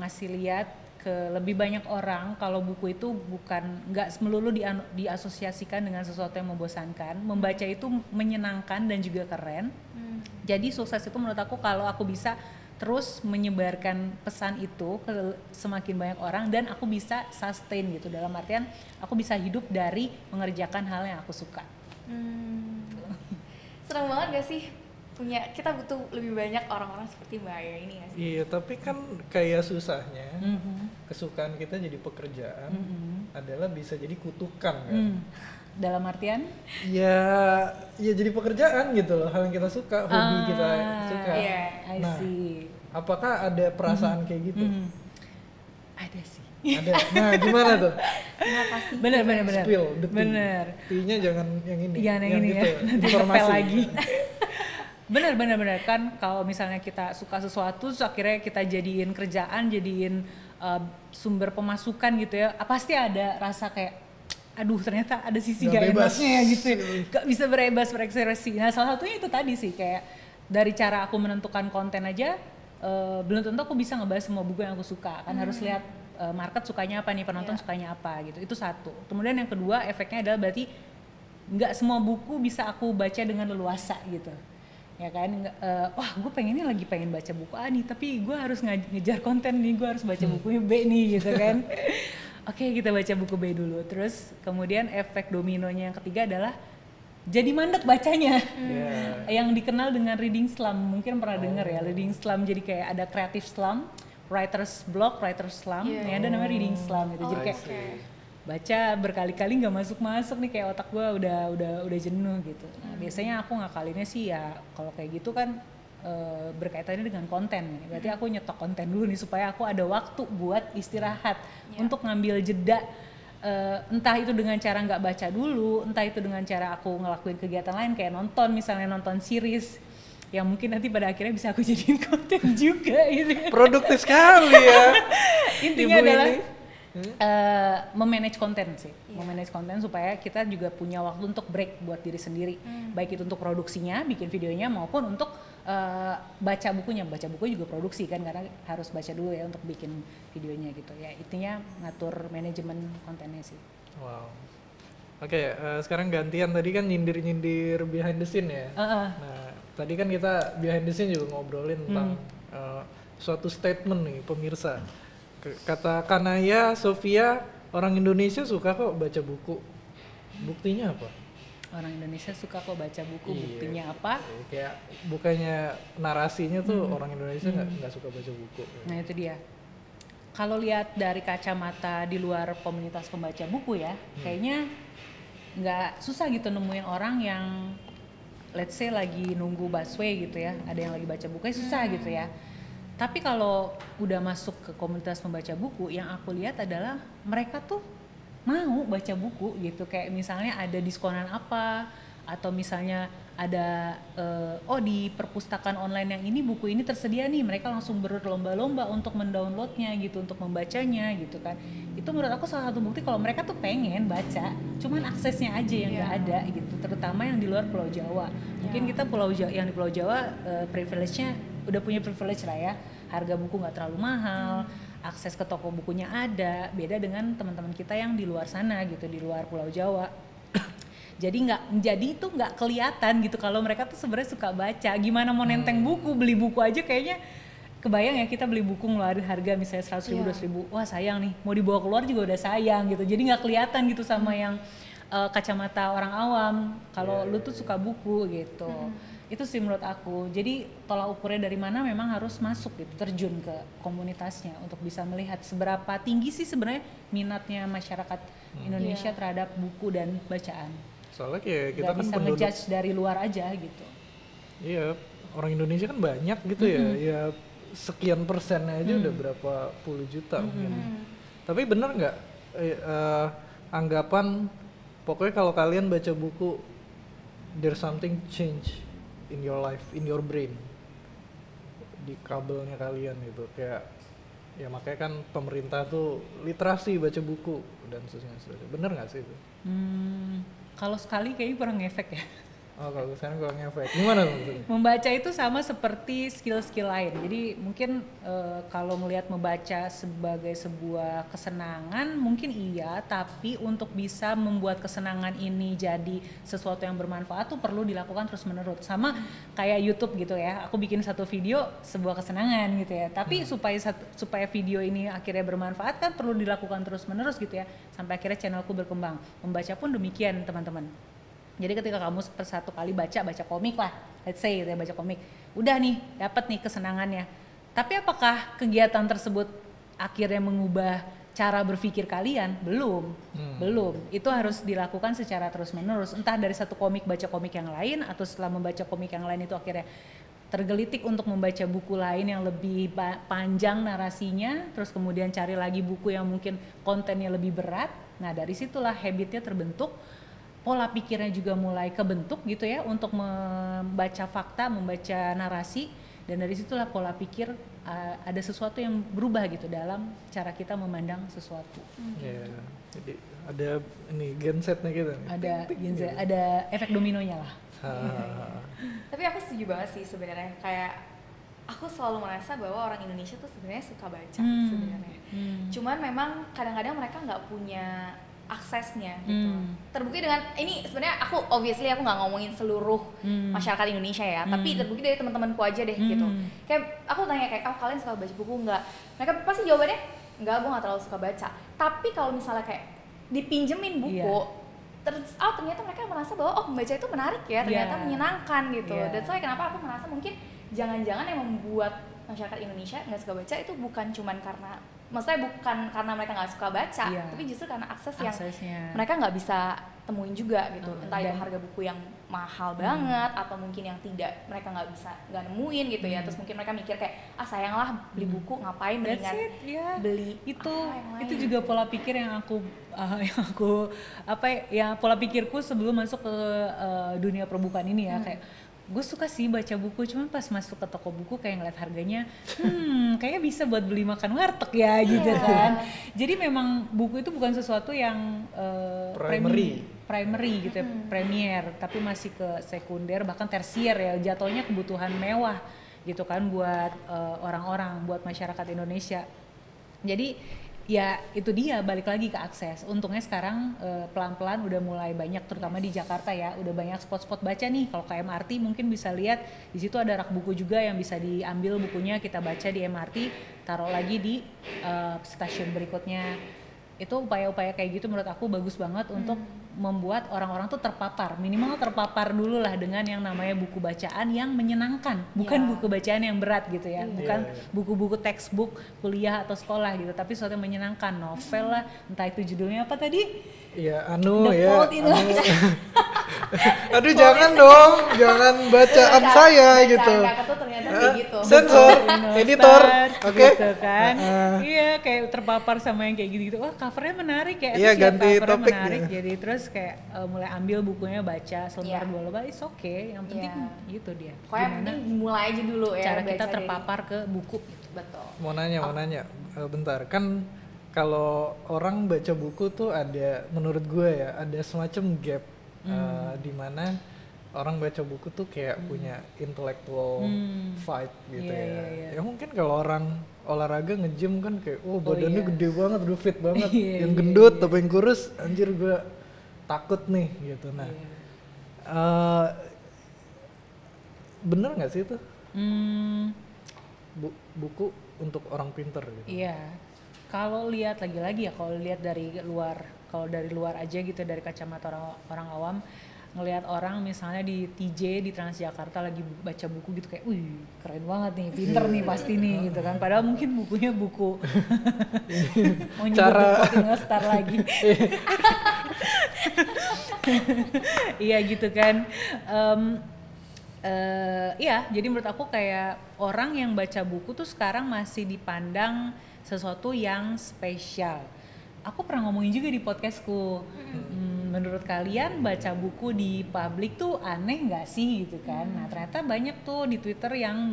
ngasih lihat ke lebih banyak orang kalau buku itu nggak melulu diasosiasikan dengan sesuatu yang membosankan. Membaca itu menyenangkan dan juga keren. Jadi sukses itu menurut aku kalau aku bisa terus menyebarkan pesan itu ke semakin banyak orang, dan aku bisa sustain gitu, dalam artian aku bisa hidup dari mengerjakan hal yang aku suka. Senang banget gak sih kita butuh lebih banyak orang-orang seperti Mbak Aya ini gak sih? Iya, tapi kan kayak susahnya kesukaan kita jadi pekerjaan adalah bisa jadi kutukan kan. Dalam artian? Ya jadi pekerjaan gitu loh, hal yang kita suka, hobi kita suka. I see. Apakah ada perasaan kayak gitu? Ada sih. Ada. Nah, gimana tuh? Bener. Spill, bener. T-nya jangan yang ini. Jangan yang ini gitu, ya. Nanti informasi lagi. Bener kan, kalau misalnya kita suka sesuatu, terus akhirnya kita jadiin kerjaan, jadiin sumber pemasukan gitu ya, pasti ada rasa kayak aduh ternyata ada sisi gak enaknya ya gitu, gak bisa bebas berekspresi. Nah salah satunya itu tadi sih, kayak dari cara aku menentukan konten aja, belum tentu aku bisa ngebahas semua buku yang aku suka, kan harus lihat market sukanya apa nih, penonton sukanya apa gitu. Itu satu. Kemudian yang kedua, efeknya adalah berarti nggak semua buku bisa aku baca dengan leluasa gitu, ya kan. Wah gue lagi pengen baca buku A nih, tapi gue harus ngejar konten nih, gue harus baca bukunya B nih gitu kan. Oke, kita baca buku B dulu. Terus kemudian efek dominonya yang ketiga adalah jadi mandek bacanya. Yang dikenal dengan reading slump, mungkin pernah dengar ya, reading slump. Jadi kayak ada creative slump, writer's block, writer's slump, ada namanya reading slump gitu. Jadi kayak baca berkali-kali nggak masuk nih, kayak otak gue udah jenuh gitu. Nah biasanya aku ngakalinnya sih ya kalau kayak gitu kan berkaitannya dengan konten. Berarti aku nyetok konten dulu nih supaya aku ada waktu buat istirahat, untuk ngambil jeda. Entah itu dengan cara nggak baca dulu, entah itu dengan cara aku ngelakuin kegiatan lain kayak nonton, misalnya nonton series yang mungkin nanti pada akhirnya bisa aku jadiin konten juga gitu. Produktif sekali ya. Intinya Ibu adalah ini. memanage konten sih, memanage konten supaya kita juga punya waktu untuk break buat diri sendiri, baik itu untuk produksinya, bikin videonya maupun untuk baca bukunya. Baca buku juga produksi kan, karena harus baca dulu ya untuk bikin videonya gitu ya. Intinya ngatur manajemen kontennya sih. Wow. Oke, sekarang gantian, tadi kan nyindir behind the scene ya. Nah, tadi kan kita behind the scene juga ngobrolin tentang suatu statement nih pemirsa. Kata Kanaya, Sofia, orang Indonesia suka kok baca buku. Buktinya apa? Orang Indonesia suka kok baca buku, buktinya apa? Kayak bukannya narasinya tuh orang Indonesia nggak suka baca buku. Nah itu dia. Kalau lihat dari kacamata di luar komunitas pembaca buku ya, kayaknya nggak susah gitu nemuin orang yang let's say lagi nunggu busway gitu ya, ada yang lagi baca buku, susah gitu ya. Tapi kalau udah masuk ke komunitas pembaca buku, yang aku lihat adalah mereka tuh mau baca buku gitu. Kayak misalnya ada diskonan apa, atau misalnya ada di perpustakaan online yang ini buku ini tersedia nih, mereka langsung berlomba-lomba untuk mendownloadnya gitu, untuk membacanya gitu kan. Itu menurut aku salah satu bukti kalau mereka tuh pengen baca, cuman aksesnya aja yang nggak ada gitu, terutama yang di luar Pulau Jawa. Mungkin kita yang di Pulau Jawa privilege-nya udah punya privilege lah ya, harga buku nggak terlalu mahal, akses ke toko bukunya ada, beda dengan teman-teman kita yang di luar sana gitu, di luar Pulau Jawa. Jadi itu nggak kelihatan gitu kalau mereka tuh sebenarnya suka baca. Gimana mau nenteng buku, beli buku aja kayaknya kebayang ya, kita beli buku ngeluarin harga misalnya 100.000, 200.000, wah sayang nih, mau dibawa keluar juga udah sayang gitu. Jadi nggak kelihatan gitu sama yang kacamata orang awam kalau lu tuh suka buku gitu. Itu sih menurut aku. Jadi tolak ukurnya dari mana memang harus masuk gitu, terjun ke komunitasnya untuk bisa melihat seberapa tinggi sih sebenarnya minatnya masyarakat Indonesia terhadap buku dan bacaan. Soalnya kayak kita Gak kan bisa ngejudge dari luar aja gitu. Iya, orang Indonesia kan banyak gitu ya. Ya sekian persennya aja udah berapa puluh juta mungkin. Tapi bener nggak anggapan pokoknya kalau kalian baca buku, there's something change in your life, in your brain, di kabelnya kalian gitu. Kayak ya makanya kan pemerintah tuh literasi baca buku dan seterusnya. Bener nggak sih itu? Kalau sekali kayaknya kurang ngefek ya. Oh, kalau sekarang kurang ngefek. Gimana maksudnya? Membaca itu sama seperti skill-skill lain. Jadi mungkin kalau melihat membaca sebagai sebuah kesenangan mungkin iya, tapi untuk bisa membuat kesenangan ini jadi sesuatu yang bermanfaat tuh perlu dilakukan terus-menerus. Sama kayak YouTube gitu ya. Aku bikin satu video sebuah kesenangan gitu ya. Tapi supaya video ini akhirnya bermanfaat kan perlu dilakukan terus-menerus gitu ya. Sampai akhirnya channelku berkembang. Membaca pun demikian, teman-teman. Jadi ketika kamu satu kali baca komik lah, let's say ya, baca komik, udah nih dapat nih kesenangannya. Tapi apakah kegiatan tersebut akhirnya mengubah cara berpikir kalian? Belum. Itu harus dilakukan secara terus-menerus. Entah dari satu komik baca komik yang lain, atau setelah membaca komik yang lain itu akhirnya tergelitik untuk membaca buku lain yang lebih panjang narasinya, terus kemudian cari lagi buku yang mungkin kontennya lebih berat. Nah dari situlah habitnya terbentuk. Pola pikirnya juga mulai kebentuk gitu ya untuk membaca fakta, membaca narasi, dan dari situlah pola pikir ada sesuatu yang berubah gitu dalam cara kita memandang sesuatu. Jadi ada ini gensetnya gitu. Ada genset, ada efek dominonya lah. Tapi aku setuju banget sih sebenarnya, kayak aku selalu merasa bahwa orang Indonesia tuh sebenarnya suka baca sebenarnya. Cuman memang kadang-kadang mereka nggak punya aksesnya gitu. Terbukti dengan ini, sebenarnya aku nggak ngomongin seluruh masyarakat Indonesia ya, tapi terbukti dari teman-temanku aja deh gitu. Kayak aku tanya kayak, kalian suka baca buku nggak? Mereka pasti jawabannya nggak, gue nggak terlalu suka baca. Tapi kalau misalnya kayak dipinjemin buku, ternyata mereka merasa bahwa membaca itu menarik ya, ternyata menyenangkan gitu. Dan soalnya kenapa aku merasa mungkin jangan-jangan yang membuat masyarakat Indonesia nggak suka baca itu bukan cuman karena maksudnya bukan karena mereka nggak suka baca, tapi justru karena aksesnya yang mereka nggak bisa temuin juga gitu, entah itu harga buku yang mahal banget atau mungkin yang tidak, mereka nggak nemuin gitu ya. Terus mungkin mereka mikir kayak sayang lah beli buku, ngapain, mendingan beli itu juga pola pikir yang aku pola pikirku sebelum masuk ke dunia perbukuan ini ya. Kayak gue suka sih baca buku, cuman pas masuk ke toko buku kayak ngeliat harganya kayaknya bisa buat beli makan warteg ya gitu kan. Jadi memang buku itu bukan sesuatu yang primary gitu ya, premier, tapi masih ke sekunder bahkan tersier ya, jatuhnya kebutuhan mewah gitu kan buat orang-orang, buat masyarakat Indonesia. Jadi ya itu dia, balik lagi ke akses. Untungnya sekarang pelan-pelan udah mulai banyak, terutama di Jakarta ya, udah banyak spot-spot baca nih. Kalau ke MRT mungkin bisa lihat di situ ada rak buku juga yang bisa diambil bukunya, kita baca di MRT, taruh lagi di stasiun berikutnya. Itu upaya-upaya kayak gitu menurut aku bagus banget untuk membuat orang-orang tuh terpapar, minimal terpapar dulu lah dengan yang namanya buku bacaan yang menyenangkan, bukan buku bacaan yang berat gitu ya, bukan buku-buku textbook kuliah atau sekolah gitu, tapi sesuatu yang menyenangkan, novel lah, entah itu judulnya apa tadi? Iya, aduh jangan dong, jangan bacaan saya gitu. Gitu. Sensor, editor, oke? Gitu kan? Iya, kayak terpapar sama yang kayak gitu-gitu. Wah, covernya menarik ya. Iya, ganti topik menarik. Jadi terus kayak mulai ambil bukunya, baca selembar dua lembar, it's okay. Yang penting gitu dia. Pokoknya penting mulai aja dulu ya. Cara kita terpapar ke buku gitu. Betul. Mau nanya, bentar. Kan kalau orang baca buku tuh ada, menurut gue ya, ada semacam gap di mana orang baca buku tuh kayak punya intellectual fight gitu ya. Ya mungkin kalau orang olahraga nge-gym kan kayak badannya gede banget, udah fit banget. Yang gendut tapi yang kurus, anjir gue takut nih gitu. Nah, bener nggak sih itu? Buku untuk orang pinter gitu. Iya. Kalau lihat lagi-lagi ya, kalau lihat dari luar, kalau dari luar aja gitu, dari kacamata orang awam, ngelihat orang misalnya di TJ di Transjakarta lagi baca buku gitu kayak, wih keren banget nih, pinter nih pasti nih gitu kan. Padahal mungkin bukunya buku mau nyebut Star lagi. Iya gitu kan. Iya, jadi menurut aku kayak orang yang baca buku tuh sekarang masih dipandang sesuatu yang spesial. Aku pernah ngomongin juga di podcastku, menurut kalian baca buku di publik tuh aneh nggak sih gitu kan? Nah ternyata banyak tuh di Twitter yang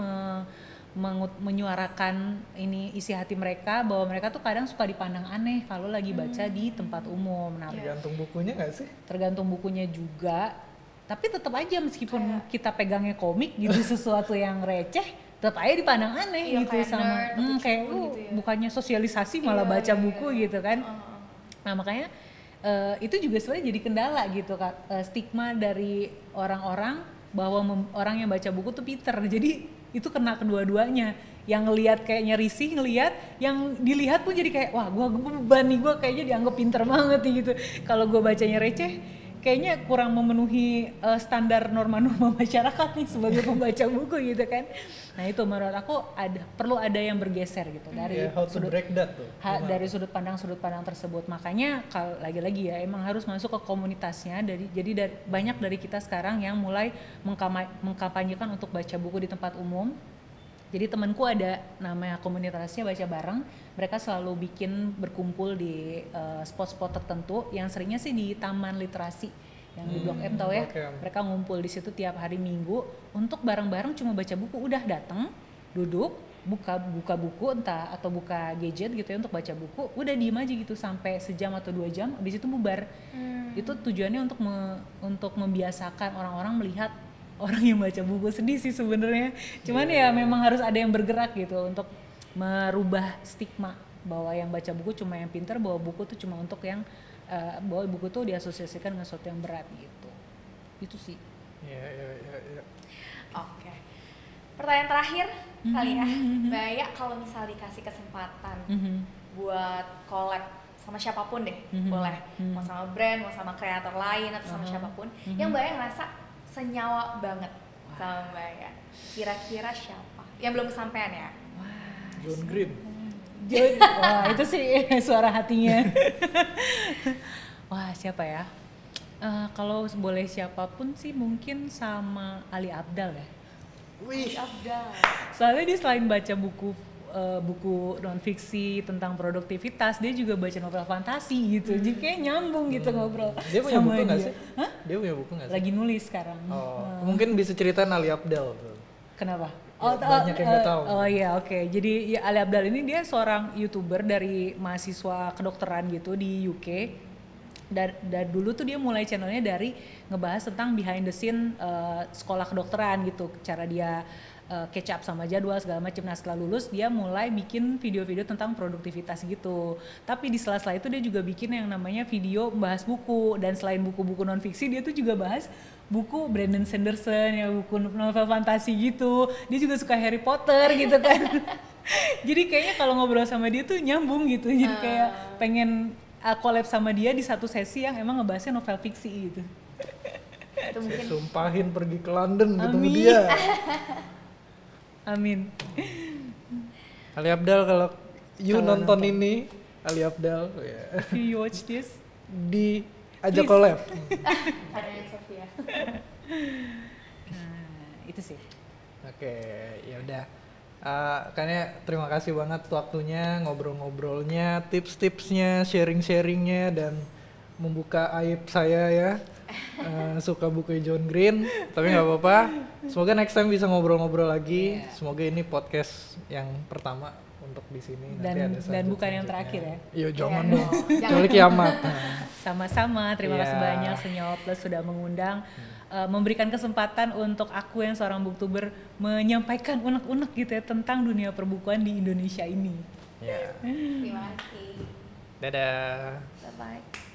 menyuarakan ini isi hati mereka, bahwa mereka tuh kadang suka dipandang aneh kalau lagi baca di tempat umum. Nah, tergantung bukunya nggak sih? Tergantung bukunya juga, tapi tetap aja meskipun kita pegangnya komik gitu, sesuatu yang receh, tetap aja dipandang aneh gitu, sama kayak gitu ya. Bukannya sosialisasi malah baca buku gitu kan. Nah makanya itu juga sebenarnya jadi kendala gitu kan, stigma dari orang-orang bahwa orang yang baca buku tuh pinter. Jadi itu kena kedua-duanya, yang ngelihat kayaknya risih ngelihat, yang dilihat pun jadi kayak wah gue beban nih, gue kayaknya dianggap pinter banget nih gitu. Kalau gue bacanya receh kayaknya kurang memenuhi standar norma-norma masyarakat nih sebagai pembaca buku gitu kan. Nah itu menurut aku perlu ada yang bergeser gitu dari dari sudut pandang tersebut. Makanya kalau lagi-lagi ya emang harus masuk ke komunitasnya. Jadi banyak dari kita sekarang yang mulai mengkampanyekan untuk baca buku di tempat umum. Jadi temanku ada namanya komunitasnya Baca Bareng. Mereka selalu berkumpul di spot-spot tertentu, yang seringnya sih di Taman Literasi yang di Blok M, tahu ya. Mereka ngumpul di situ tiap hari Minggu untuk bareng-bareng cuma baca buku. Udah datang, duduk, buka buku entah atau buka gadget gitu ya untuk baca buku. Udah diem aja gitu sampai sejam atau 2 jam, habis itu bubar. Itu tujuannya untuk membiasakan orang-orang melihat orang yang baca buku. Sedih sih sebenarnya, cuman ya memang harus ada yang bergerak gitu untuk merubah stigma bahwa yang baca buku cuma yang pintar, bahwa buku tuh cuma untuk yang bahwa buku tuh diasosiasikan dengan sesuatu yang berat gitu. Itu sih. Iya. Oke. Pertanyaan terakhir kali ya, Mbak Aya, kalau misal dikasih kesempatan buat collab sama siapapun deh, boleh, mau sama brand, mau sama kreator lain atau sama siapapun, yang Mbak Aya ngerasa senyawa banget sama Mbak Aya, kira-kira siapa? Yang belum kesampaian ya? John Green. Wah itu sih suara hatinya. Wah siapa ya? Kalau boleh siapapun sih mungkin sama Ali Abdal ya. Wih. Abdal. Soalnya dia selain baca buku non fiksi tentang produktivitas, dia juga baca novel fantasi gitu. Jadi kayak nyambung gitu ngobrol. Dia punya sama buku nggak dia. sih? Hah? Dia punya buku nggak sih? Lagi nulis sekarang. Mungkin bisa ceritain Ali Abdal tuh. Kenapa? Ya, banyak yang nggak tahu. Oh iya oke. Jadi ya, Ali Abdal ini dia seorang YouTuber dari mahasiswa kedokteran gitu di UK. Dan dulu tuh dia mulai channelnya dari ngebahas tentang behind the scene sekolah kedokteran gitu, cara dia catch up sama jadwal segala macam. Nah setelah lulus dia mulai bikin video-video tentang produktivitas gitu. Tapi di sela-sela itu dia juga bikin yang namanya video membahas buku, dan selain buku-buku non fiksi dia tuh juga bahas buku Brandon Sanderson, ya buku novel fantasi gitu. Dia juga suka Harry Potter gitu kan. Jadi kayaknya kalau ngobrol sama dia tuh nyambung gitu. Jadi kayak pengen collab sama dia di satu sesi yang emang ngebahasnya novel fiksi gitu. Itu mungkin Sumpahin pergi ke London ketemu Amin. dia. Amin. Ali Abdal, kalau you Kalau nonton nonton. ini, Ali Abdal ya, If you watch this, di ajak Please. collab. karena Sofia. nah itu sih. Oke, ya udah. Kayaknya terima kasih banget waktunya, ngobrol-ngobrolnya, tips-tipsnya, sharing-sharingnya, dan membuka aib saya ya. Suka buku John Green, tapi nggak apa-apa. Semoga next time bisa ngobrol-ngobrol lagi. Semoga ini podcast yang pertama untuk di sini. Dan bukan yang terakhir ya. Iya, jangan Iya dong. dong. Kecuali kiamat. Sama-sama, terima kasih Iya. banyak Senyol Plus sudah mengundang, memberikan kesempatan untuk aku yang seorang booktuber menyampaikan unek-unek gitu ya tentang dunia perbukuan di Indonesia ini. Ya. Terima kasih. Dadah. Bye bye.